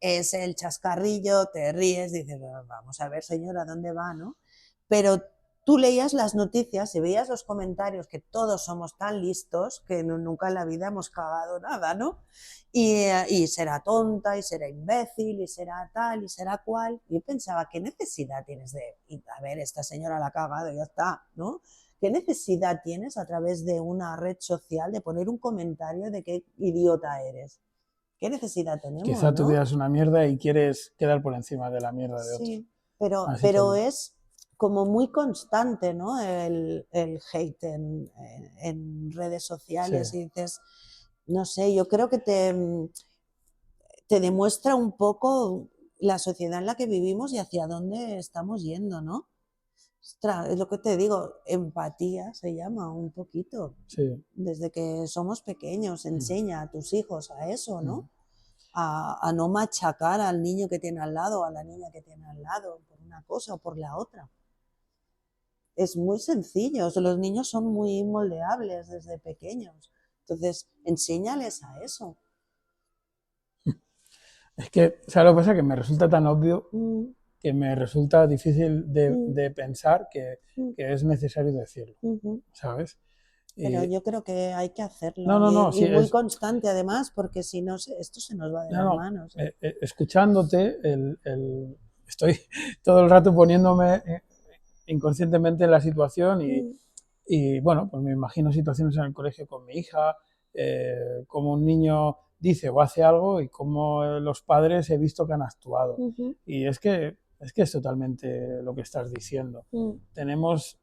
es el chascarrillo, te ríes, dices, "Bueno, vamos a ver, señora, ¿dónde va, no?". Pero tú leías las noticias y veías los comentarios, que todos somos tan listos que nunca en la vida hemos cagado nada, ¿no? Y será tonta, y será imbécil, y será tal, y será cual. Y yo pensaba, ¿qué necesidad tienes de, a ver, esta señora la ha cagado, ya está, ¿no? ¿Qué necesidad tienes a través de una red social de poner un comentario de qué idiota eres? ¿Qué necesidad tenemos, Quizá tu no? vida es una mierda y quieres quedar por encima de la mierda de otro. Sí, Así pero que, es como muy constante, ¿no? El hate en redes sí. sociales y dices, no sé, yo creo que te demuestra un poco la sociedad en la que vivimos y hacia dónde estamos yendo, ¿no? Ostras, es lo que te digo, empatía se llama un poquito. Sí. Desde que somos pequeños, enseña a tus hijos a eso, ¿no? Mm. A no machacar al niño que tiene al lado, a la niña que tiene al lado, por una cosa o por la otra. Es muy sencillo, los niños son muy moldeables desde pequeños. Entonces, enséñales a eso. Es que, ¿sabes lo que pasa? Que me resulta tan obvio Mm, que me resulta difícil mm, de pensar mm, que es necesario decirlo, ujú. ¿sabes? Pero Y, yo creo que hay que no, hacerlo no, no, sí, y muy constante además, porque si no, esto se nos va de no, las no, manos. escuchándote, estoy todo el rato poniéndome inconscientemente en la situación Mm, y, bueno, pues me imagino situaciones en el colegio con mi hija, como un niño dice o hace algo y cómo los padres he visto que han actuado. ujú, Y es que es totalmente lo que estás diciendo. mm, Tenemos,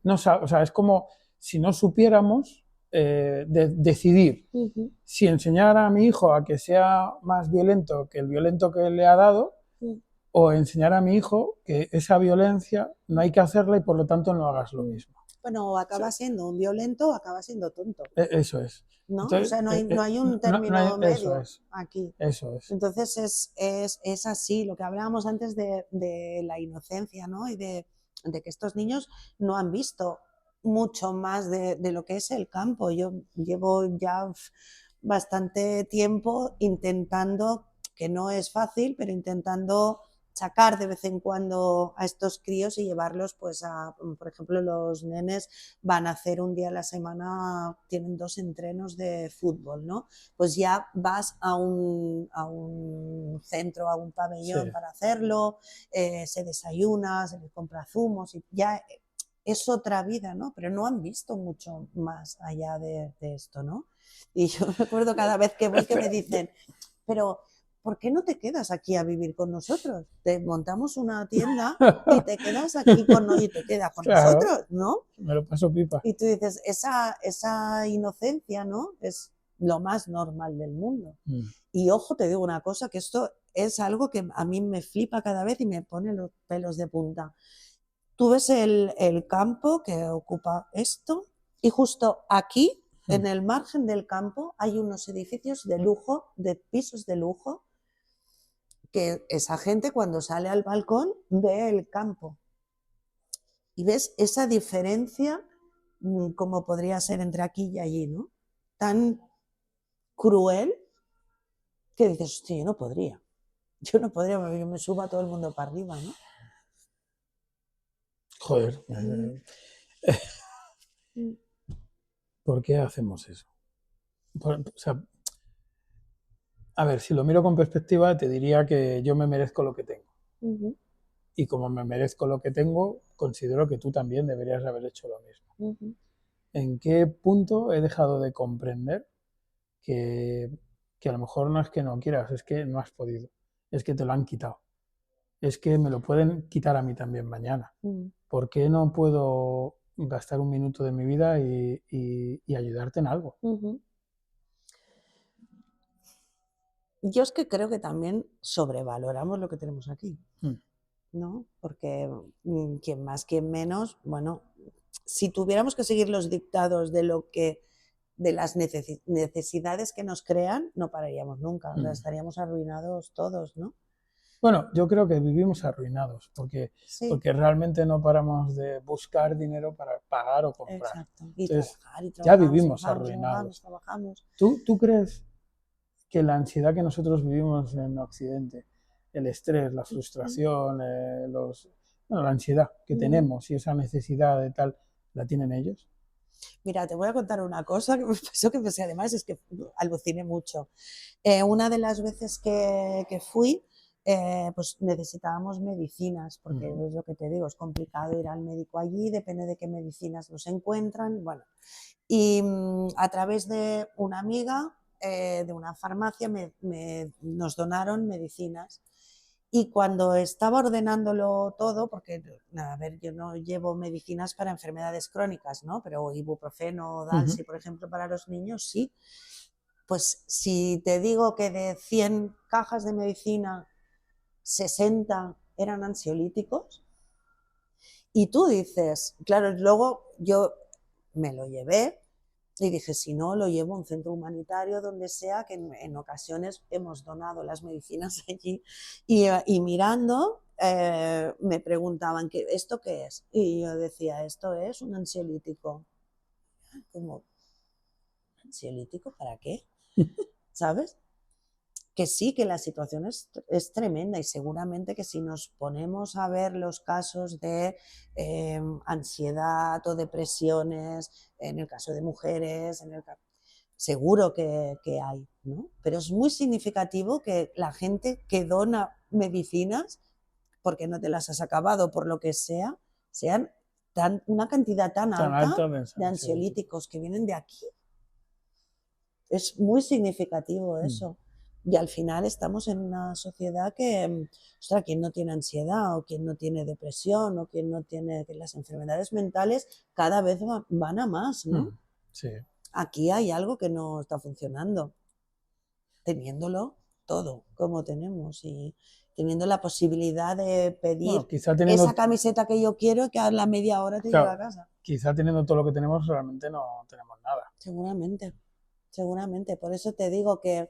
no, o sea, es como si no supiéramos decidir ujú, si enseñar a mi hijo a que sea más violento que el violento que le ha dado mm, o enseñar a mi hijo que esa violencia no hay que hacerla y por lo tanto no hagas lo mm. mismo. Bueno, o O sea, acaba siendo un violento o acaba siendo tonto, eso es. ¿no? O Entonces, sea, no hay un no, término eso medio es, aquí. eso es. Entonces es así, lo que hablábamos antes de la inocencia, ¿no? Y de que estos niños no han visto mucho más de lo que es el campo. Yo llevo ya bastante tiempo intentando, que no es fácil, pero intentando sacar de vez en cuando a estos críos y llevarlos pues a, por ejemplo, los nenes van a hacer un día a la semana, tienen 2 entrenos de fútbol, ¿no? Pues ya vas a un centro, a un Sí. pabellón para hacerlo, se desayuna, se les compra zumos y ya es otra vida, ¿no? Pero no han visto mucho más allá de esto, ¿no? Y yo recuerdo cada vez que voy que me dicen, pero ¿por qué no te quedas aquí a vivir con nosotros? Te montamos una tienda y te quedas aquí y te quedas con Claro, nosotros, ¿no? me lo paso pipa. Y tú dices, esa inocencia, ¿no? Es lo más normal del mundo. Mm. Y ojo, te digo una cosa, que esto es algo que a mí me flipa cada vez y me pone los pelos de punta. Tú ves el campo que ocupa esto y justo aquí, Mm. en el margen del campo, hay unos edificios de lujo, de pisos de lujo, que esa gente cuando sale al balcón ve el campo. Y ves esa diferencia como podría ser entre aquí y allí, ¿no? Tan cruel que dices, hostia, yo no podría, yo me subo a todo el mundo para arriba, ¿no? Joder, Mm, mm, ¿por qué hacemos eso? O sea, a ver, si lo miro con perspectiva, te diría que yo me merezco lo que tengo. ujú, Y como me merezco lo que tengo, considero que tú también deberías haber hecho lo mismo. ujú. ¿En qué punto he dejado de comprender que, que a lo mejor no es que no quieras, es que no has podido, es que te lo han quitado, es que me lo pueden quitar a mí también mañana? Mm. ¿Por qué no puedo gastar un minuto de mi vida y ayudarte en algo? Ujú. Yo es que creo que también sobrevaloramos lo que tenemos aquí, Mm. ¿no? Porque quien más, quien menos, bueno, si tuviéramos que seguir los dictados de las necesidades que nos crean, no pararíamos nunca, o sea, Mm. estaríamos arruinados todos, ¿no? Bueno, yo creo que vivimos arruinados Sí, porque realmente no paramos de buscar dinero para pagar o comprar. exacto. Entonces, Y ya trabajamos, vivimos trabajamos, trabajamos, arruinados. trabajamos. ¿Tú crees que la ansiedad que nosotros vivimos en Occidente, el estrés, la frustración, bueno, la ansiedad que Ujú. tenemos y esa necesidad de tal, la tienen ellos? Mira, te voy a contar una cosa que me pasó, que pues, además es que aluciné mucho. Una de las veces que fui, pues necesitábamos medicinas, porque Mm. es lo que te digo, es complicado ir al médico allí, depende de qué medicinas los encuentran. Bueno, y a través de una amiga de una farmacia nos donaron medicinas. Y cuando estaba ordenándolo todo, porque, a ver, yo no llevo medicinas para enfermedades crónicas, ¿no? Pero ibuprofeno, Dalsi, por ejemplo, para los niños, sí. Pues si te digo que de 100 cajas de medicina, 60 eran ansiolíticos, y tú dices, claro, luego yo me lo llevé y dije, si no, lo llevo a un centro humanitario, donde sea, que en ocasiones hemos donado las medicinas allí. Y mirando, me preguntaban, ¿esto qué es? Y yo decía, esto es un ansiolítico. Como, ¿ansiolítico para qué? ¿Sabes? Que sí, que la situación es tremenda, y seguramente que si nos ponemos a ver los casos de ansiedad o depresiones, en el caso de mujeres, seguro que hay, ¿no? Pero es muy significativo que la gente que dona medicinas, porque no te las has acabado por lo que sea, sean una cantidad tan alta de ansiolíticos que vienen de aquí. Es muy significativo eso. Y al final estamos en una sociedad que, ostras, quien no tiene ansiedad, o quien no tiene depresión, o quien no tiene, que las enfermedades mentales cada vez van a más, ¿no? Sí. Aquí hay algo que no está funcionando, teniéndolo todo como tenemos, y teniendo la posibilidad de pedir esa camiseta que yo quiero, que a la media hora te llega a casa. Quizá teniendo todo lo que tenemos, realmente no tenemos nada. Seguramente, seguramente. Por eso te digo que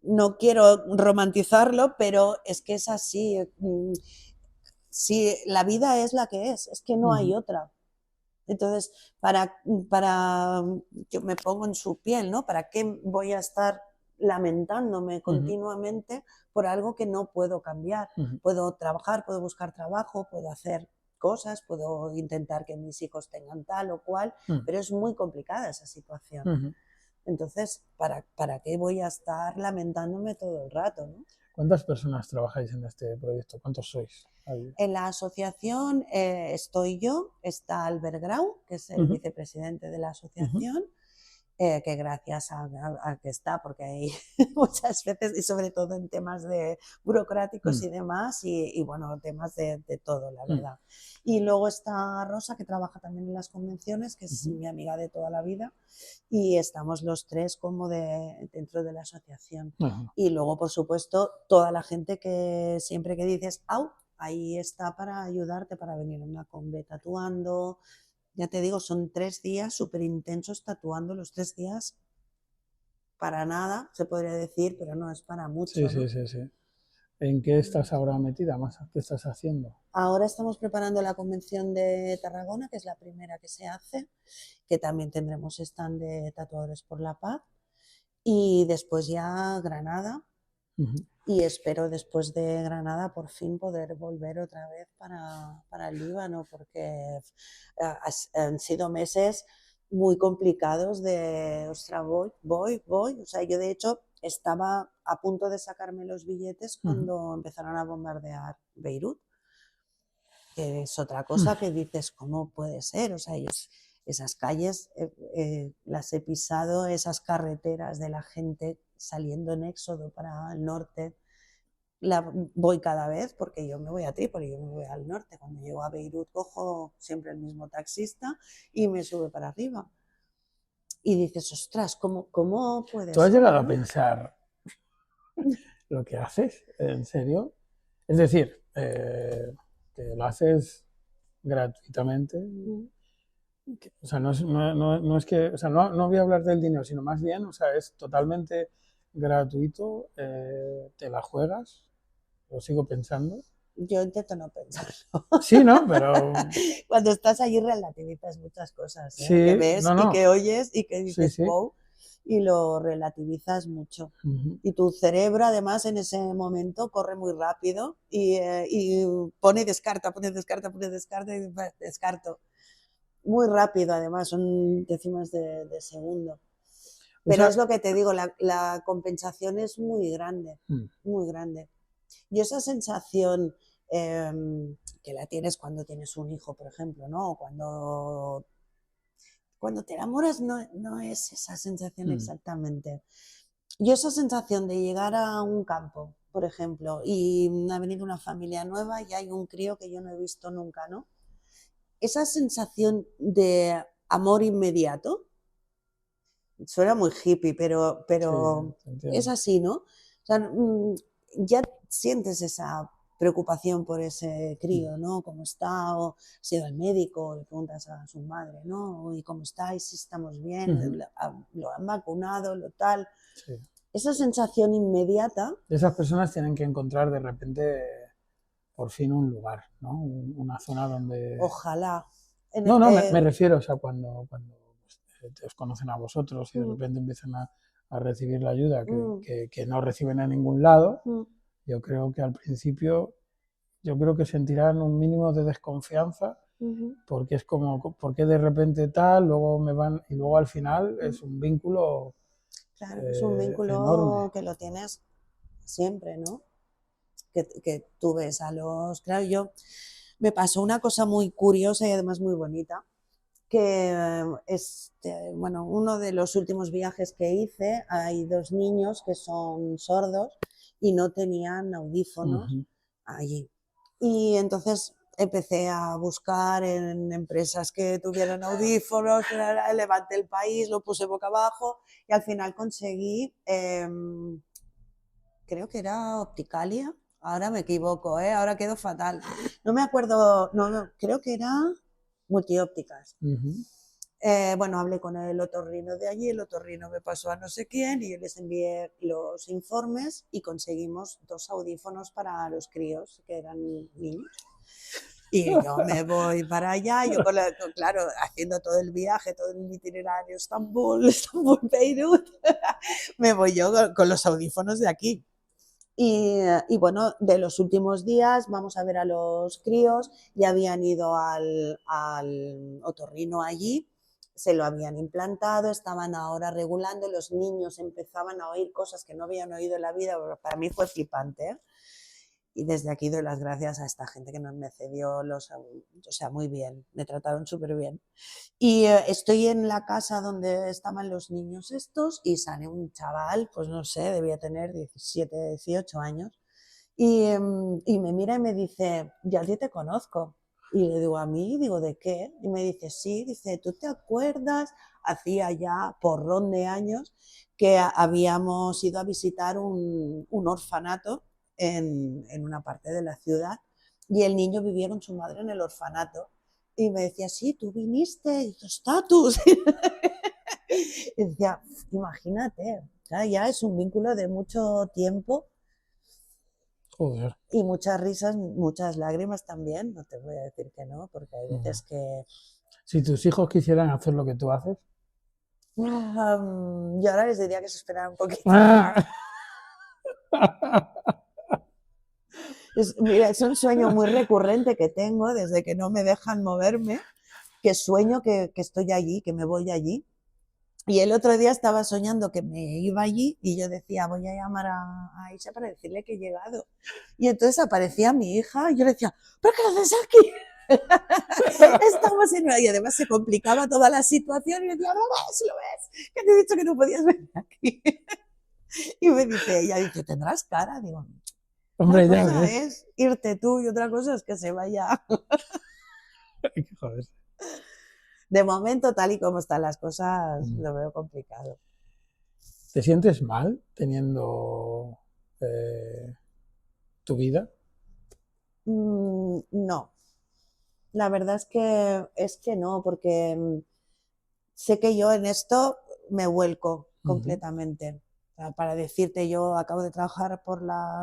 no quiero romantizarlo, pero es que es así. Si la vida es la que es que no hay otra. Entonces, yo me pongo en su piel, ¿no? ¿Para qué voy a estar lamentándome continuamente por algo que no puedo cambiar? Puedo trabajar, puedo buscar trabajo, puedo hacer cosas, puedo intentar que mis hijos tengan tal o cual, pero es muy complicada esa situación. Entonces, ¿para qué voy a estar lamentándome todo el rato, ¿no? ¿Cuántas personas trabajáis en este proyecto? ¿Cuántos sois? En la asociación estoy yo, está Albert Grau, que es el vicepresidente de la asociación, que gracias a que está, porque hay muchas veces, y sobre todo en temas de burocráticos y demás, y bueno, temas de todo, la verdad. Y luego está Rosa, que trabaja también en las convenciones, que es mi amiga de toda la vida, y estamos los tres como dentro de la asociación. Y luego, por supuesto, toda la gente que siempre que dices, ¡au!, ahí está para ayudarte, para venir a una conve tatuando. Ya te digo, son 3 días súper intensos tatuando, los 3 días para nada, se podría decir, pero no es para mucho. Sí, ¿no? sí. ¿En qué estás ahora metida? ¿Qué estás haciendo? Ahora estamos preparando la convención de Tarragona, que es la primera que se hace, que también tendremos stand de Tatuadores por la Paz, y después ya Granada. Y espero después de Granada por fin poder volver otra vez para el Líbano, porque han sido meses muy complicados de, ostras, voy. O sea, yo de hecho estaba a punto de sacarme los billetes cuando empezaron a bombardear Beirut, que es otra cosa que dices, ¿cómo puede ser? O sea, esas calles las he pisado, esas carreteras de la gente saliendo en éxodo para el norte, voy cada vez, porque yo me voy a Trípoli, yo me voy al norte. Cuando llego a Beirut cojo siempre el mismo taxista y me sube para arriba. Y dices, ostras, ¿cómo puede ser? ¿Tú has llegado a pensar lo que haces? ¿En serio? Es decir, que lo haces gratuitamente. O sea, no es que, o sea, no voy a hablar del dinero, sino más bien, o sea, es totalmente gratuito, te la juegas, lo sigo pensando. Yo intento no pensarlo. Sí, ¿no? Pero cuando estás allí relativizas muchas cosas, sí, que ves y que oyes y que dices, sí. wow, y lo relativizas mucho. Y tu cerebro, además, en ese momento corre muy rápido y pone y descarta, y descarto. Muy rápido, además, son décimas de segundo. Pero es lo que te digo, la compensación es muy grande, muy grande. Y esa sensación que la tienes cuando tienes un hijo, por ejemplo, ¿no? O cuando cuando te enamoras no es esa sensación Mm. exactamente. Yo esa sensación de llegar a un campo, por ejemplo, y ha venido una familia nueva y hay un crío que yo no he visto nunca, ¿no? Esa sensación de amor inmediato, suena muy hippie, Sí, pero te es entiendo. así, ¿no? O sea, ya sientes esa preocupación por ese Mm. crío, ¿no? ¿Cómo está? O has ido al médico, le preguntas a su madre, ¿no? ¿Y cómo estáis? Si estamos bien, Ujú. lo han vacunado, lo tal. Sí. Esa sensación inmediata, Esas personas tienen que encontrar de repente por fin un lugar, ¿no? Una zona donde... ojalá. No, no, me refiero, o sea, cuando pues, os conocen a vosotros y de Mm, repente empiezan a recibir la ayuda mm, que no reciben en ningún lado, mm, yo creo que al principio, yo creo que sentirán un mínimo de desconfianza ujú. porque es como, ¿por qué de repente tal? Luego me van, y luego al final Mm. es un vínculo Claro, es un enorme. vínculo que lo tienes siempre, ¿no? Que tú ves a los... Claro, yo me pasó una cosa muy curiosa y además muy bonita, que bueno, uno de los últimos viajes que hice, hay dos niños que son sordos y no tenían audífonos Ujú. allí. Y entonces empecé a buscar en empresas que tuvieran audífonos, levanté el país, lo puse boca abajo y al final conseguí, creo que era Opticalia, ahora me equivoco, ahora quedo fatal. No me acuerdo, no, creo que era Multiópticas. Ujú. Bueno, hablé con el otorrino de allí, el otorrino me pasó a no sé quién y yo les envié los informes y conseguimos 2 audífonos para los críos, que eran niños. Y yo me voy para allá, yo claro, haciendo todo el viaje, todo el itinerario, Estambul, Estambul, Beirut, me voy yo con los audífonos de aquí. Y bueno, de los últimos días vamos a ver a los críos, ya habían ido al otorrino allí, se lo habían implantado, estaban ahora regulando, los niños empezaban a oír cosas que no habían oído en la vida, para mí fue flipante, ¿eh? Y desde aquí doy las gracias a esta gente que nos me cedió o sea, muy bien, me trataron súper bien. Y estoy en la casa donde estaban los niños estos y sale un chaval, pues no sé, debía tener 17, 18 años, y me mira y me dice, yo a ti te conozco. Y le digo, ¿a mí? Digo, ¿de qué? Y me dice, sí, dice, ¿tú te acuerdas? Hacía ya porrón de años que habíamos ido a visitar un orfanato en una parte de la ciudad y el niño vivía con su madre en el orfanato. Y me decía, sí, tú viniste, y tu estatus. Y decía, imagínate, ya es un vínculo de mucho tiempo Joder. y muchas risas, muchas lágrimas también, no te voy a decir que no, porque hay veces que... Si tus hijos quisieran hacer lo que tú haces, yo ahora les diría que se esperaran un poquito. Mira, es un sueño muy recurrente que tengo desde que no me dejan moverme, que sueño que estoy allí, que me voy allí. Y el otro día estaba soñando que me iba allí y yo decía, voy a llamar a Aisha para decirle que he llegado. Y entonces aparecía mi hija y yo le decía, ¿pero qué haces aquí? Estamos en... Y además se complicaba toda la situación y le decía, lo ves, que te he dicho que no podías venir aquí. Y me dice, ella dice, ¿tendrás cara? Digo, una hombre, ya cosa ves. es irte tú y otra cosa es que se vaya. Joder. De momento, tal y como están las cosas, Mm. lo veo complicado. ¿Te sientes mal teniendo eh, tu vida? No, la verdad es que no, porque sé que yo en esto me vuelco Ujú. completamente. O sea, para decirte, yo acabo de trabajar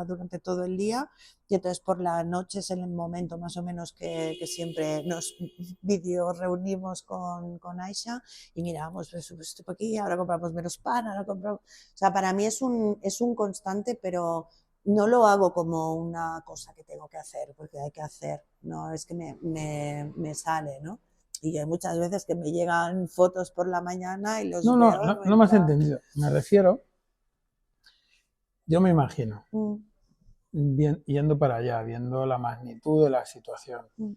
durante todo el día y entonces por la noche es el momento más o menos que siempre nos video reunimos con Aisha y miramos, pues, esto por aquí, ahora compramos menos pan, ahora compramos... O sea, para mí es un constante, pero no lo hago como una cosa que tengo que hacer, porque hay que hacer, no, es que me sale, ¿no? Y hay muchas veces que me llegan fotos por la mañana y No, los no, veo y no, me no me has entra... entendido. Me refiero, yo me imagino, Mm, yendo para allá, viendo la magnitud de la situación. mm,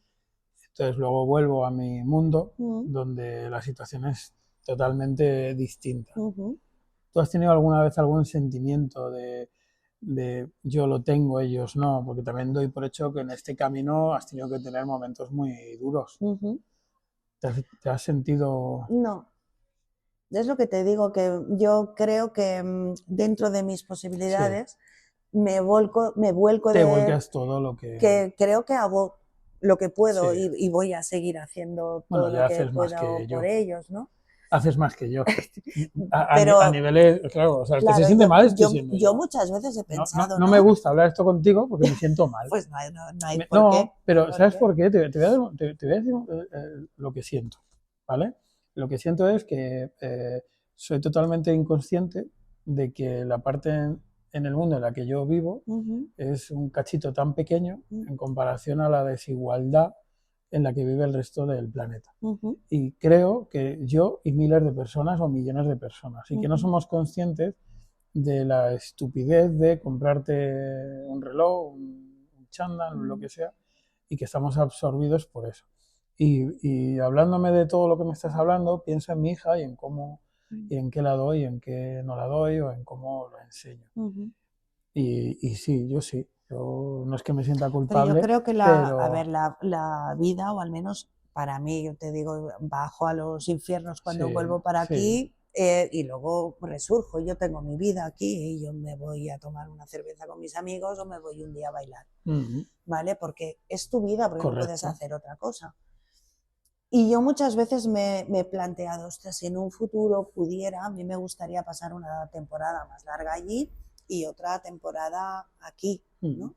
Entonces luego vuelvo a mi mundo donde la situación es totalmente distinta. ¿Tú has tenido alguna vez algún sentimiento de yo lo tengo, ellos no? Porque también doy por hecho que en este camino has tenido que tener momentos muy duros. ¿Te has sentido...? No, es lo que te digo, que yo creo que dentro de mis Sí, posibilidades me vuelco te vuelcas todo lo que creo que hago lo que puedo Sí. y voy a seguir haciendo Bueno, todo lo ya que haces más puedo que por yo. Ellos, ¿no? Haces más que yo. A Pero, niveles, claro, o sea, el que se claro, siente mal estoy siendo yo yo. muchas veces he pensado, No me ¿no? gusta hablar esto contigo porque me siento mal. Pues no hay por qué. No, pero ¿sabes por qué? Te voy a decir lo que siento, ¿vale? Lo que siento es que soy totalmente inconsciente de que la parte en el mundo en la que yo vivo es un cachito tan pequeño en comparación a la desigualdad en la que vive el resto del planeta. Y creo que yo y miles de personas o millones de personas, y que no somos conscientes de la estupidez de comprarte un reloj, un chándal, lo que sea, y que estamos absorbidos por eso. Y hablándome de todo lo que me estás hablando, pienso en mi hija y en cómo, y en qué la doy, y en qué no la doy, o en cómo lo enseño. Y sí, yo sí. Yo no es que me sienta Pero yo culpable, creo que a ver, pero la vida, o al menos para mí, yo te digo, bajo a los infiernos cuando sí, vuelvo para sí. aquí y luego resurjo. Yo tengo mi vida aquí y yo me voy a tomar una cerveza con mis amigos o me voy un día a bailar, ¿vale? Porque es tu vida, porque no puedes Correcto. hacer otra cosa. Y yo muchas veces me he planteado, ostras, si en un futuro pudiera, a mí me gustaría pasar una temporada más larga allí y otra temporada aquí, ¿no?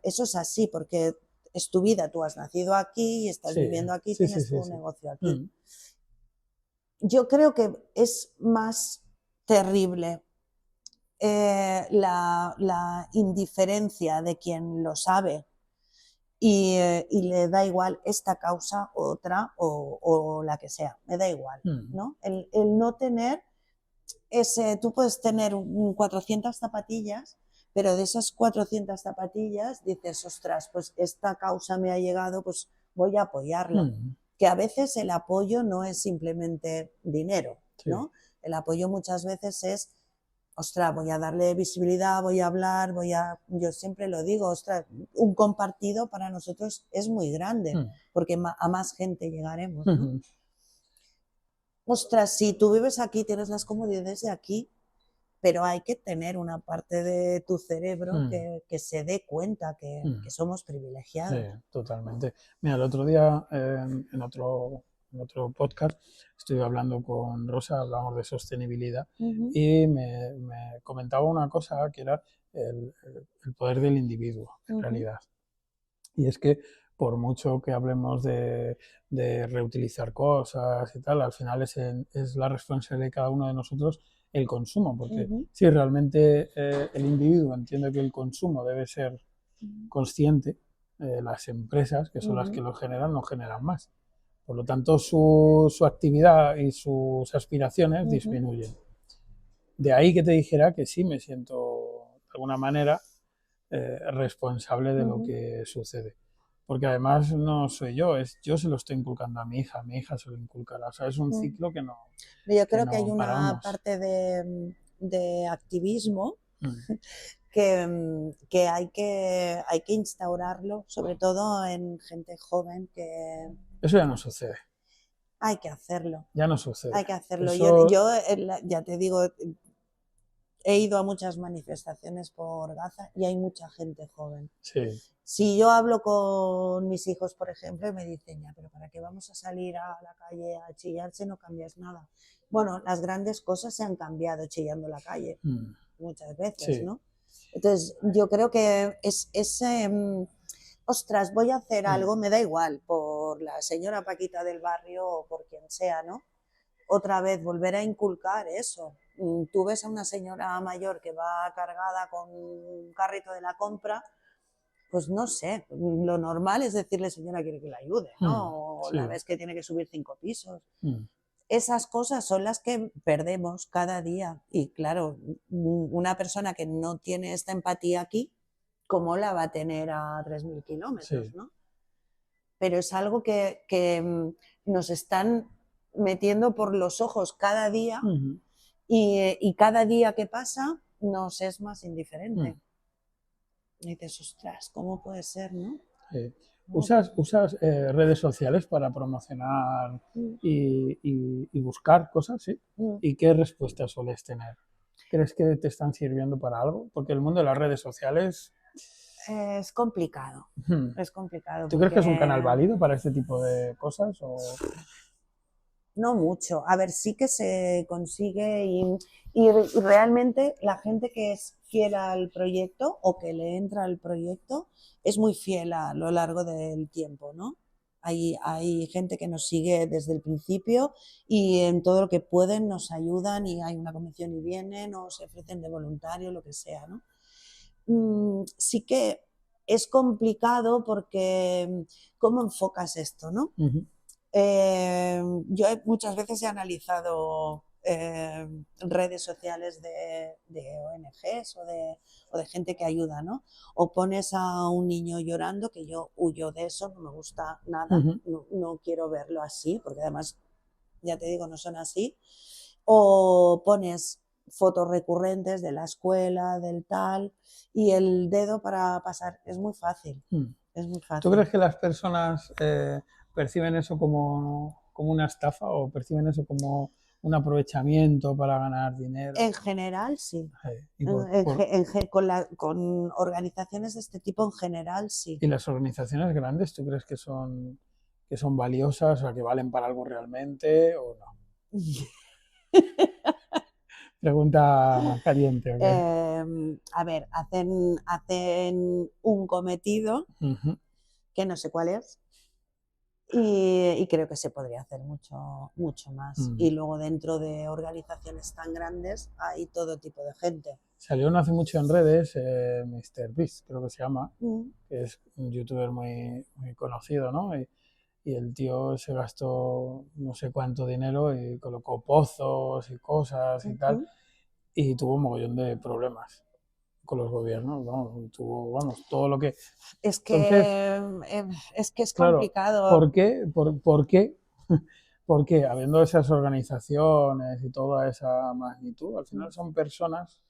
Eso es así, porque es tu vida, tú has nacido aquí y estás Sí, viviendo aquí, sí, sí, tienes sí, tu sí. negocio aquí. Yo creo que es más terrible la indiferencia de quien lo sabe y le da igual esta causa, otra o la que sea, me da igual, ¿no? El no tener tú puedes tener 400 zapatillas, pero de esas 400 zapatillas dices, ostras, pues esta causa me ha llegado, pues voy a apoyarla. Que a veces el apoyo no es simplemente dinero, ¿no? El apoyo muchas veces es, ostras, voy a darle visibilidad, voy a hablar, yo siempre lo digo, ostras, un compartido para nosotros es muy grande, porque a más gente llegaremos, ¿no? Ostras, si tú vives aquí, tienes las comodidades de aquí, pero hay que tener una parte de tu cerebro que se dé cuenta que somos privilegiados. Sí, totalmente. Mira, el otro día en otro podcast estuve hablando con Rosa, hablamos de sostenibilidad y me comentaba una cosa que era el poder del individuo, en realidad. Y es que por mucho que hablemos de reutilizar cosas y tal, al final es la responsabilidad de cada uno de nosotros el consumo, porque si realmente el individuo entiende que el consumo debe ser consciente, las empresas, que son las que lo generan, no generan más. Por lo tanto, su actividad y sus aspiraciones disminuyen. De ahí que te dijera que sí me siento, de alguna manera, responsable de lo que sucede. Porque además no soy yo, yo se lo estoy inculcando a mi hija se lo inculcará. O sea, es un ciclo que no Yo creo no que hay una paramos. parte de activismo que hay que instaurarlo, sobre todo en gente joven, que Eso ya no sucede. hay que hacerlo. Ya no sucede. Hay que hacerlo. Eso... Yo ya te digo, he ido a muchas manifestaciones por Gaza y hay mucha gente joven. Sí. Si yo hablo con mis hijos, por ejemplo, y me dicen, ya, pero ¿para qué vamos a salir a la calle a chillar si no cambias nada? Bueno, las grandes cosas se han cambiado chillando la calle, muchas veces, Sí. ¿no? Entonces, yo creo que es ese, ostras, voy a hacer algo, me da igual, por la señora Paquita del barrio o por quien sea, ¿no? Otra vez, volver a inculcar eso. Tú ves a una señora mayor que va cargada con un carrito de la compra, pues no sé, lo normal es decirle, señora, quiere que la ayude, ¿no? O Sí. la vez que tiene que subir 5 pisos. Esas cosas son las que perdemos cada día. Y claro, una persona que no tiene esta empatía aquí, ¿cómo la va a tener a 3.000 kilómetros, Sí. ¿no? pero es algo que nos están metiendo por los ojos cada día y cada día que pasa nos es más indiferente. Y dices, ostras, ¿cómo puede ser, no? ¿Usas redes sociales para promocionar y buscar cosas? ¿Sí? ¿Y qué respuestas sueles tener? ¿Crees que te están sirviendo para algo? Porque el mundo de las redes sociales... Es complicado. Es complicado. ¿Tú crees que es un canal válido para este tipo de cosas? ¿O? No mucho. A ver, sí que se consigue y realmente la gente que es fiel al proyecto o que le entra al proyecto es muy fiel a lo largo del tiempo, ¿no? Hay gente que nos sigue desde el principio y en todo lo que pueden nos ayudan y hay una comisión y vienen o se ofrecen de voluntario, lo que sea, ¿no? Sí que es complicado porque ¿cómo enfocas esto, no? Yo muchas veces he analizado redes sociales de ONGs o de gente que ayuda, ¿no? O pones a un niño llorando, que yo huyo de eso, no me gusta nada, no quiero verlo así, porque además, ya te digo, no son así. O pones fotos recurrentes de la escuela, del tal, y el dedo para pasar. Es muy fácil. Es muy fácil. ¿Tú crees que las personas perciben eso como una estafa o perciben eso como un aprovechamiento para ganar dinero? En general, sí. Con organizaciones de este tipo, en general, sí. ¿Y las organizaciones grandes, tú crees que son valiosas, o sea, que valen para algo realmente o no? Pregunta caliente, ¿ok? A ver, hacen un cometido que no sé cuál es y creo que se podría hacer mucho, mucho más. Y luego dentro de organizaciones tan grandes hay todo tipo de gente. Salió no hace mucho en redes MrBeast, creo que se llama, que es un youtuber muy, muy conocido, ¿no? Y el tío se gastó no sé cuánto dinero y colocó pozos y cosas y tal, y tuvo un mogollón de problemas con los gobiernos, ¿no? Tuvo, vamos, todo lo que... Es Entonces, que es claro, complicado. ¿por qué? ¿Por qué? Porque habiendo esas organizaciones y toda esa magnitud, al final son personas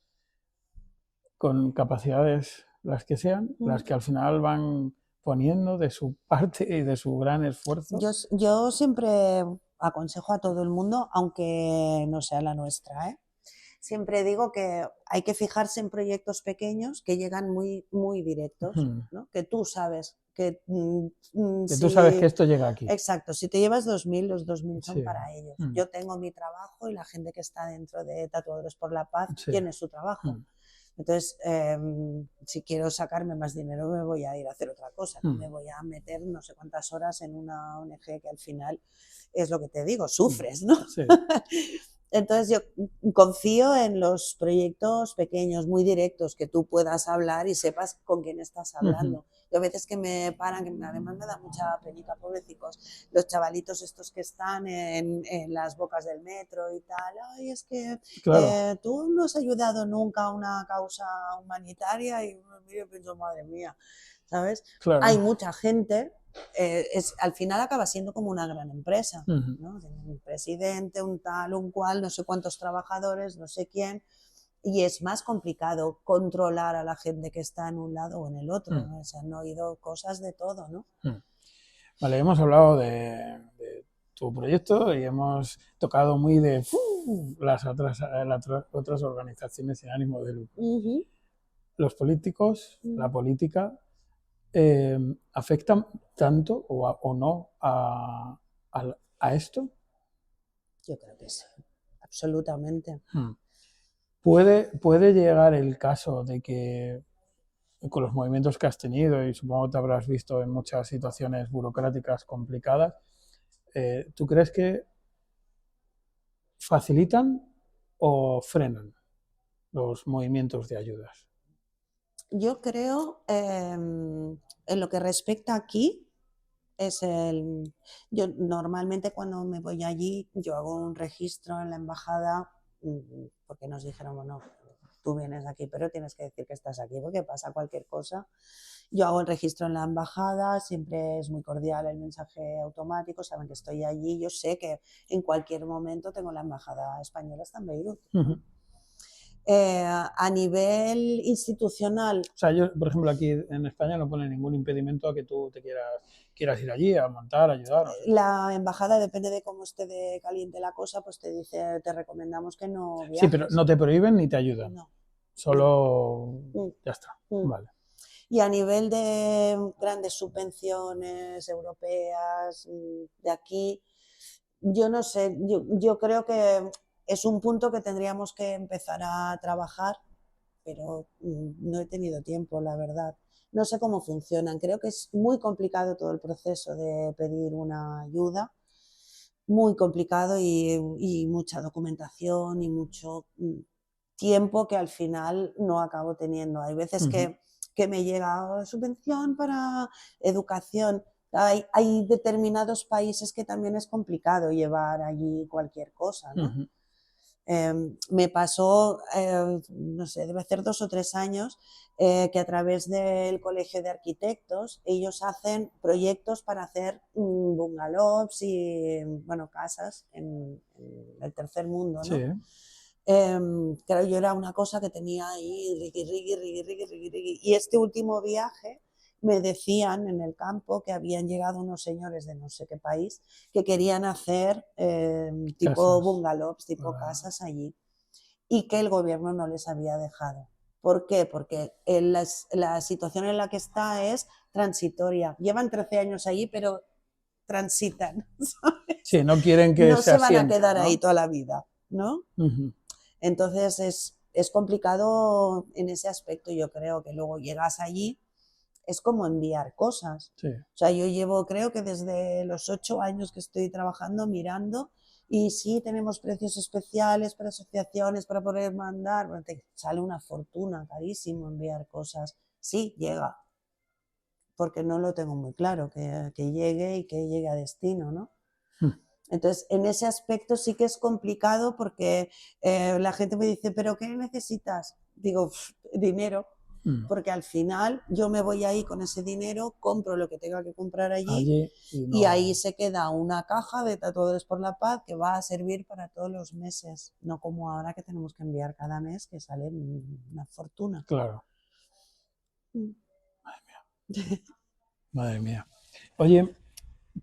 con capacidades, las que sean, las que al final van poniendo de su parte y de su gran esfuerzo. Yo siempre aconsejo a todo el mundo, aunque no sea la nuestra, ¿eh? Siempre digo que hay que fijarse en proyectos pequeños que llegan muy, muy directos, ¿no? Que tú sabes que, que tú sabes que esto llega aquí. Exacto, si te llevas 2.000, los 2.000 son para ellos. Yo tengo mi trabajo y la gente que está dentro de Tatuadores por la Paz tiene su trabajo. Entonces, si quiero sacarme más dinero, me voy a ir a hacer otra cosa. No me voy a meter no sé cuántas horas en una ONG que al final es lo que te digo, sufres, ¿no? Sí. Entonces yo confío en los proyectos pequeños, muy directos, que tú puedas hablar y sepas con quién estás hablando. Yo a veces que me paran, que además me da mucha penita, pobrecicos, los chavalitos estos que están en las bocas del metro y tal, ay, es que claro, tú no has ayudado nunca a una causa humanitaria y yo pienso, madre mía, ¿sabes? Claro. Hay mucha gente. Al final acaba siendo como una gran empresa, ¿no? Un presidente, un tal, un cual, no sé cuántos trabajadores, no sé quién, y es más complicado controlar a la gente que está en un lado o en el otro, ¿no? Se han oído cosas de todo, ¿no? Vale, hemos hablado de tu proyecto y hemos tocado muy de las otras organizaciones sin ánimo de lucro. Los políticos, la política, ¿afectan tanto o no a esto? Yo creo que sí, absolutamente. ¿Puede llegar el caso de que con los movimientos que has tenido, y supongo que te habrás visto en muchas situaciones burocráticas complicadas, ¿tú crees que facilitan o frenan los movimientos de ayudas? Yo creo, en lo que respecta aquí, yo normalmente cuando me voy allí, yo hago un registro en la embajada, porque nos dijeron, bueno, tú vienes aquí, pero tienes que decir que estás aquí porque pasa cualquier cosa. Yo hago el registro en la embajada, siempre es muy cordial el mensaje automático, saben que estoy allí, yo sé que en cualquier momento tengo la embajada española hasta en Beirut. A nivel institucional... O sea, yo, por ejemplo, aquí en España no pone ningún impedimento a que tú te quieras ir allí a montar, a ayudar. No sé. La embajada, depende de cómo esté de caliente la cosa, pues te dice, te recomendamos que no viajes. Sí, pero no te prohíben ni te ayudan. No. Solo ya está. Vale. Y a nivel de grandes subvenciones europeas de aquí, yo no sé, yo creo que es un punto que tendríamos que empezar a trabajar, pero no he tenido tiempo, la verdad. No sé cómo funcionan, creo que es muy complicado todo el proceso de pedir una ayuda, muy complicado y mucha documentación y mucho tiempo que al final no acabo teniendo. Hay veces que me llega subvención para educación. Hay determinados países que también es complicado llevar allí cualquier cosa, ¿no? Me pasó, no sé, debe ser 2 o 3 años, que a través del Colegio de Arquitectos ellos hacen proyectos para hacer bungalows y, bueno, casas en el tercer mundo, ¿no? Sí. Claro, yo era una cosa que tenía ahí, rigui, y este último viaje me decían en el campo que habían llegado unos señores de no sé qué país que querían hacer tipo bungalows, tipo casas allí, y que el gobierno no les había dejado. ¿Por qué? Porque la situación en la que está es transitoria. Llevan 13 años allí, pero transitan, ¿sabes? Sí, no quieren que no se van a asienten, quedar ¿no? ahí toda la vida, ¿no? Entonces es complicado en ese aspecto. Yo creo que luego llegas allí, es como enviar cosas. Sí. O sea, yo llevo, creo que desde los 8 años que estoy trabajando, mirando, y sí tenemos precios especiales para asociaciones, para poder mandar, bueno, te sale una fortuna, carísimo enviar cosas. Sí, llega, porque no lo tengo muy claro, que llegue y que llegue a destino, ¿no? Entonces, en ese aspecto sí que es complicado porque la gente me dice, ¿pero qué necesitas? Digo, dinero, porque al final yo me voy ahí con ese dinero, compro lo que tenga que comprar allí y ahí se queda una caja de Tatuadores por la Paz que va a servir para todos los meses, no como ahora que tenemos que enviar cada mes, que sale una fortuna. Claro. Madre mía. Madre mía. Oye,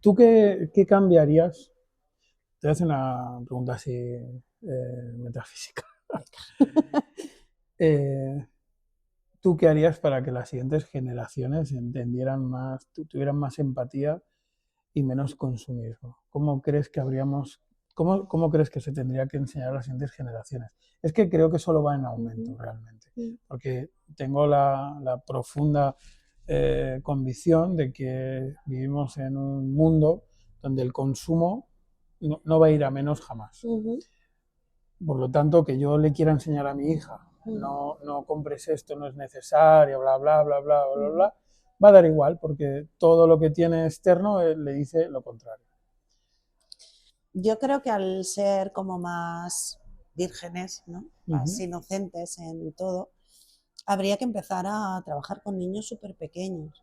¿tú qué cambiarías? Te voy a hacer una pregunta así metafísica. ¿Tú qué harías para que las siguientes generaciones entendieran más, tuvieran más empatía y menos consumismo? ¿Cómo crees que cómo crees que se tendría que enseñar a las siguientes generaciones? Es que creo que solo va en aumento realmente, porque tengo la profunda convicción de que vivimos en un mundo donde el consumo no va a ir a menos jamás. Por lo tanto, que yo le quiera enseñar a mi hija, no compres esto, no es necesario, bla, bla, bla, bla, bla, bla, va a dar igual, porque todo lo que tiene externo le dice lo contrario. Yo creo que al ser como más vírgenes, ¿no? Más inocentes en todo, habría que empezar a trabajar con niños súper pequeños.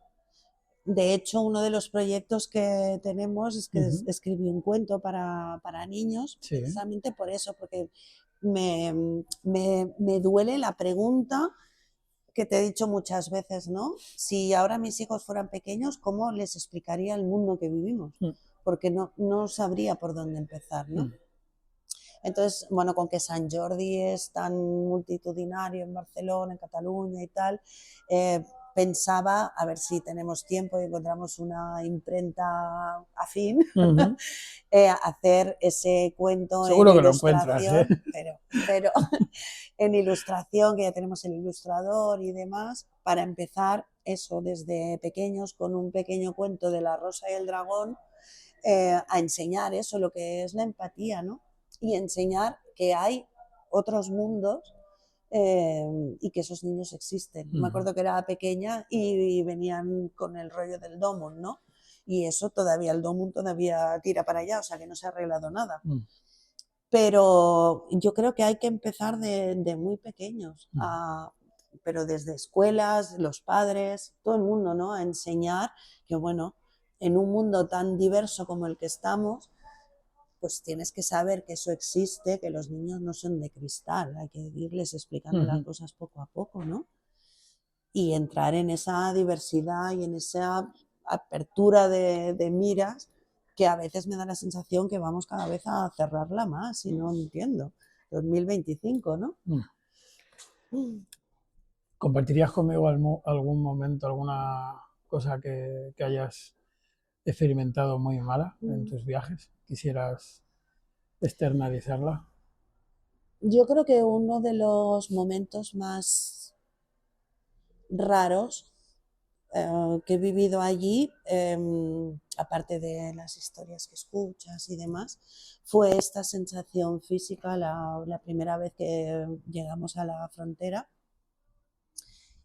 De hecho, uno de los proyectos que tenemos es que escribí un cuento para niños, precisamente por eso, porque me duele la pregunta que te he dicho muchas veces, ¿no? Si ahora mis hijos fueran pequeños, ¿cómo les explicaría el mundo que vivimos? Porque no sabría por dónde empezar, ¿no? Entonces, bueno, con que Sant Jordi es tan multitudinario en Barcelona, en Cataluña y tal, pensaba, a ver si tenemos tiempo y encontramos una imprenta afín, hacer ese cuento Seguro en que ilustración, lo encuentras, pero en ilustración, que ya tenemos el ilustrador y demás, para empezar eso desde pequeños con un pequeño cuento de La Rosa y el Dragón, a enseñar eso, lo que es la empatía, ¿no? Y enseñar que hay otros mundos y que esos niños existen. Me acuerdo que era pequeña y venían con el rollo del Domun, ¿no? Y eso todavía, el Domun todavía tira para allá, o sea que no se ha arreglado nada. Pero yo creo que hay que empezar de muy pequeños, Mm. pero desde escuelas, los padres, todo el mundo, ¿no? A enseñar que, bueno, en un mundo tan diverso como el que estamos, pues tienes que saber que eso existe, que los niños no son de cristal, hay que irles explicando las Ujú. cosas poco a poco, ¿no? Y entrar en esa diversidad y en esa apertura de miras que a veces me da la sensación que vamos cada vez a cerrarla más y no entiendo. 2025, ¿no? Mm. Mm. ¿Compartirías conmigo algún momento, alguna cosa que hayas experimentado muy mala en Mm. tus viajes? ¿Quisieras externalizarla? Yo creo que uno de los momentos más raros que he vivido allí, aparte de las historias que escuchas y demás, fue esta sensación física la primera vez que llegamos a la frontera.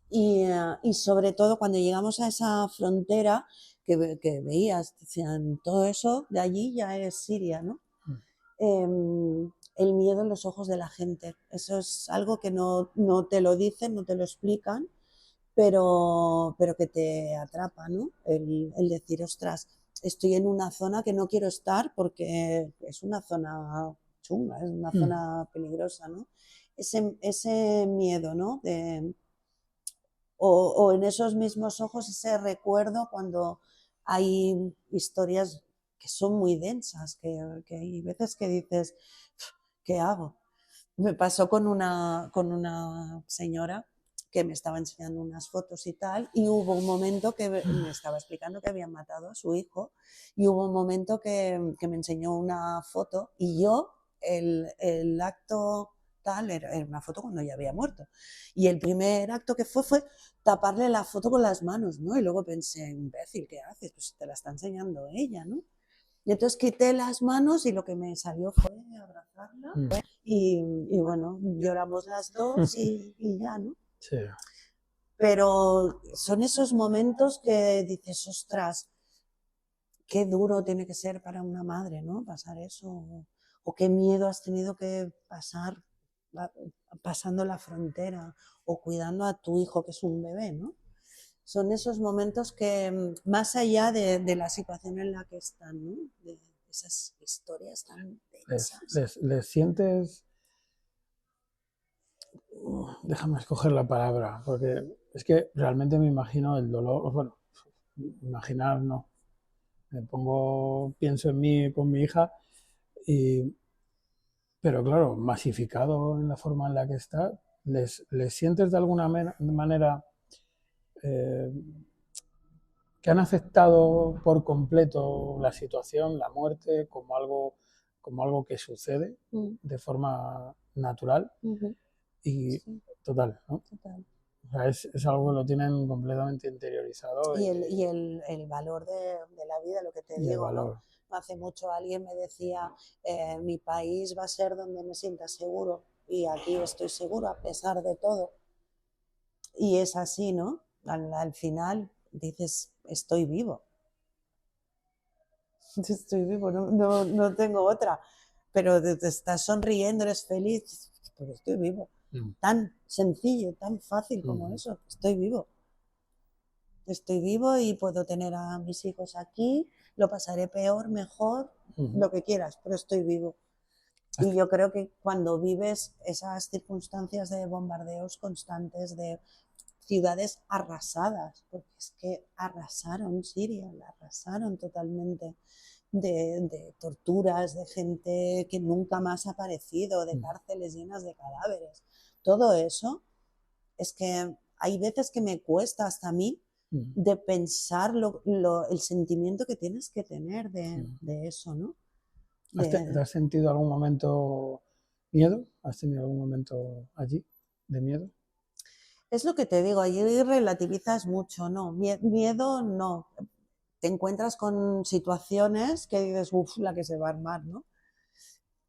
Y sobre todo cuando llegamos a esa frontera que veías, decían, todo eso de allí ya es Siria, ¿no? Mm. El miedo en los ojos de la gente. Eso es algo que no te lo dicen, no te lo explican, pero que te atrapa, ¿no? El decir, ostras, estoy en una zona que no quiero estar porque es una zona chunga, es una Mm. zona peligrosa, ¿no? Ese miedo, ¿no? O en esos mismos ojos ese recuerdo cuando hay historias que son muy densas, que hay veces que dices, ¿qué hago? Me pasó con una señora que me estaba enseñando unas fotos y tal, y hubo un momento que me estaba explicando que habían matado a su hijo, y hubo un momento que me enseñó una foto, y yo, el acto tal, era una foto cuando ya había muerto, y el primer acto que fue taparle la foto con las manos, ¿no? Y luego pensé, imbécil, ¿qué haces? Pues te la está enseñando ella, ¿no? Y entonces quité las manos y lo que me salió fue abrazarla Mm. y bueno, lloramos las dos y ya, ¿no? Sí. Pero son esos momentos que dices, ostras, qué duro tiene que ser para una madre, ¿no? Pasar eso. O qué miedo has tenido que pasar pasando la frontera o cuidando a tu hijo que es un bebé, ¿no? Son esos momentos que, más allá de la situación en la que están, ¿no? De esas historias tan densas. Les sientes, déjame escoger la palabra, porque es que realmente me imagino el dolor, bueno, imaginar no, me pongo, pienso en mí con mi hija, y, pero claro, masificado en la forma en la que está, les sientes de alguna manera eh, que han aceptado por completo la situación, la muerte, como algo que sucede Mm. de forma natural Ujú. y Sí, total, ¿no? total. O sea, es algo que lo tienen completamente interiorizado Y el valor de la vida, lo que te y el digo, ¿no? valor. No hace mucho alguien me decía, mi país va a ser donde me sienta seguro y aquí estoy seguro a pesar de todo. Y es así, ¿no? Al final dices, estoy vivo, estoy vivo, no tengo otra. Pero te estás sonriendo, eres feliz, porque estoy vivo. Mm. Tan sencillo, tan fácil como Mm. eso, estoy vivo. Estoy vivo y puedo tener a mis hijos aquí, lo pasaré peor, mejor, Mm. lo que quieras, pero estoy vivo. Y yo creo que cuando vives esas circunstancias de bombardeos constantes, de ciudades arrasadas, porque es que arrasaron Siria, la arrasaron totalmente, de torturas, de gente que nunca más ha aparecido, de Mm. cárceles llenas de cadáveres, todo eso, es que hay veces que me cuesta hasta a mí Mm. de pensar el sentimiento que tienes que tener Mm. de eso, ¿no? ¿Te De, has sentido algún momento miedo? ¿Has tenido algún momento allí de miedo? es lo que te digo, allí relativizas mucho, ¿no? Miedo no. Te encuentras con situaciones que dices, uff, la que se va a armar, ¿no?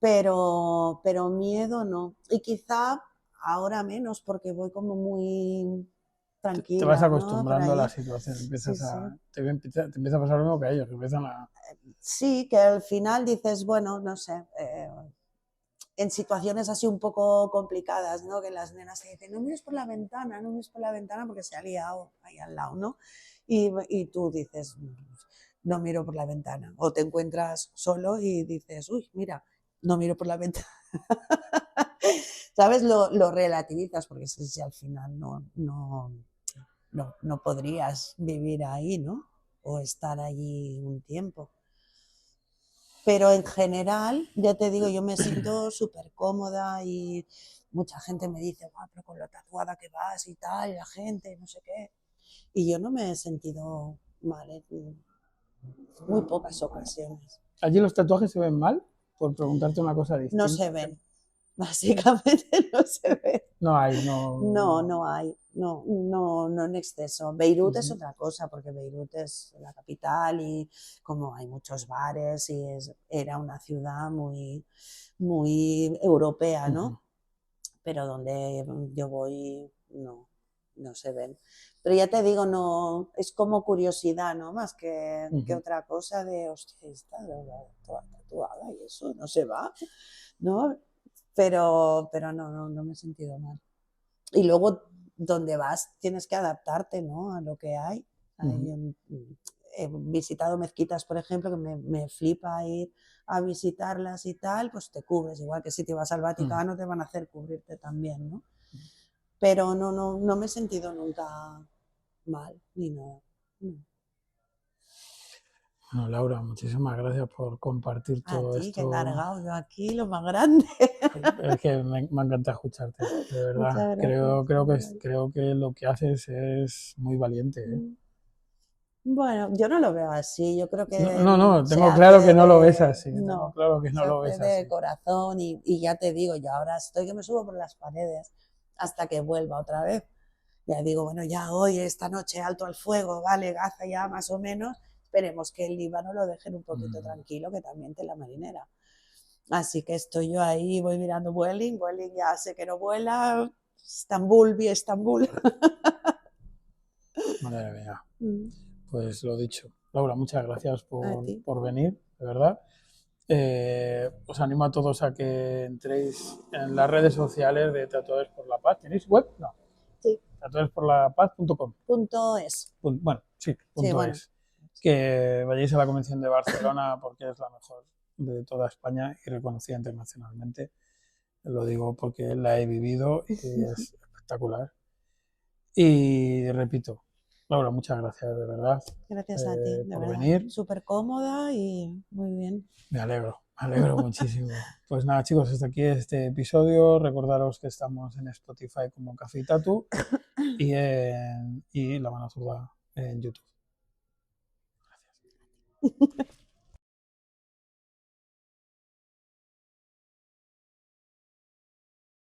Pero miedo no. Y quizá ahora menos, porque voy como muy Te vas tranquila, ¿no? Por acostumbrando a la ahí. situación, Sí, empiezas sí. a, te empieza a pasar lo mismo que a ellos, que empiezan a... Sí, que al final dices, bueno, no sé, en situaciones así un poco complicadas, ¿no? Que las nenas te dicen, no mires por la ventana, no mires por la ventana porque se ha liado ahí al lado, ¿no? Y tú dices, no miro por la ventana. O te encuentras solo y dices, uy, mira, no miro por la ventana. ¿Sabes? Lo relativizas porque si al final no podrías vivir ahí, ¿no? O estar allí un tiempo. Pero en general, ya te digo, yo me siento súper cómoda y mucha gente me dice, guau, pero con lo tatuada que vas y tal, y la gente, no sé qué. Y yo no me he sentido mal en muy pocas ocasiones. ¿Allí los tatuajes se ven mal? Por preguntarte una cosa No distinta. se ven, básicamente no se ven. No hay, no. No hay, no en exceso. Beirut es otra cosa, porque Beirut es la capital y como hay muchos bares y era una ciudad muy europea, ¿no? Pero donde yo voy no se ven. Pero ya te digo, no, es como curiosidad, ¿no? Más que otra cosa de, hostia, está toda tatuada y eso no se va, ¿no? Pero no me he sentido mal. Y luego, donde vas, tienes que adaptarte, ¿no? A lo que hay. He visitado mezquitas, por ejemplo, que me flipa ir a visitarlas y tal, pues te cubres. Igual que si te vas al Vaticano, te van a hacer cubrirte también, ¿no? Pero no me he sentido nunca mal, ni nada. Bueno, Laura, muchísimas gracias por compartir A todo ti, que he esto. largado yo aquí lo más grande. Es que me encanta escucharte, de verdad. Muchas gracias. Creo que lo que haces es muy valiente, ¿eh? Bueno, yo no lo veo así, yo creo que No, se tengo claro que hace no lo ves así. Tengo no, claro que no se lo hace ves de así. corazón y ya te digo, yo ahora estoy que me subo por las paredes hasta que vuelva otra vez. Ya digo, bueno, ya hoy, esta noche, alto al fuego, vale, Gaza ya más o menos, esperemos que el Líbano lo dejen un poquito tranquilo, que también te la marinera. Así que estoy yo ahí, voy mirando Vueling ya sé que no vuela, Estambul, vi Estambul. Madre mía. Pues lo dicho. Laura, muchas gracias A ti. por venir, de verdad. Os animo a todos a que entréis en las redes sociales de Tatuadores por la Paz. ¿Tenéis web? No. Sí. Tatuadoresporlapaz.com. .es. Bueno, sí, Sí, bueno. .es. Que vayáis a la Convención de Barcelona porque es la mejor de toda España y reconocida internacionalmente. Lo digo porque la he vivido y es espectacular. Y repito, Laura, muchas gracias de verdad Gracias a ti, de por verdad. venir. Súper cómoda y muy bien. Me alegro muchísimo. Pues nada, chicos, hasta aquí este episodio. Recordaros que estamos en Spotify como Café y Tatu y La Mano Zurda en YouTube. Gracias.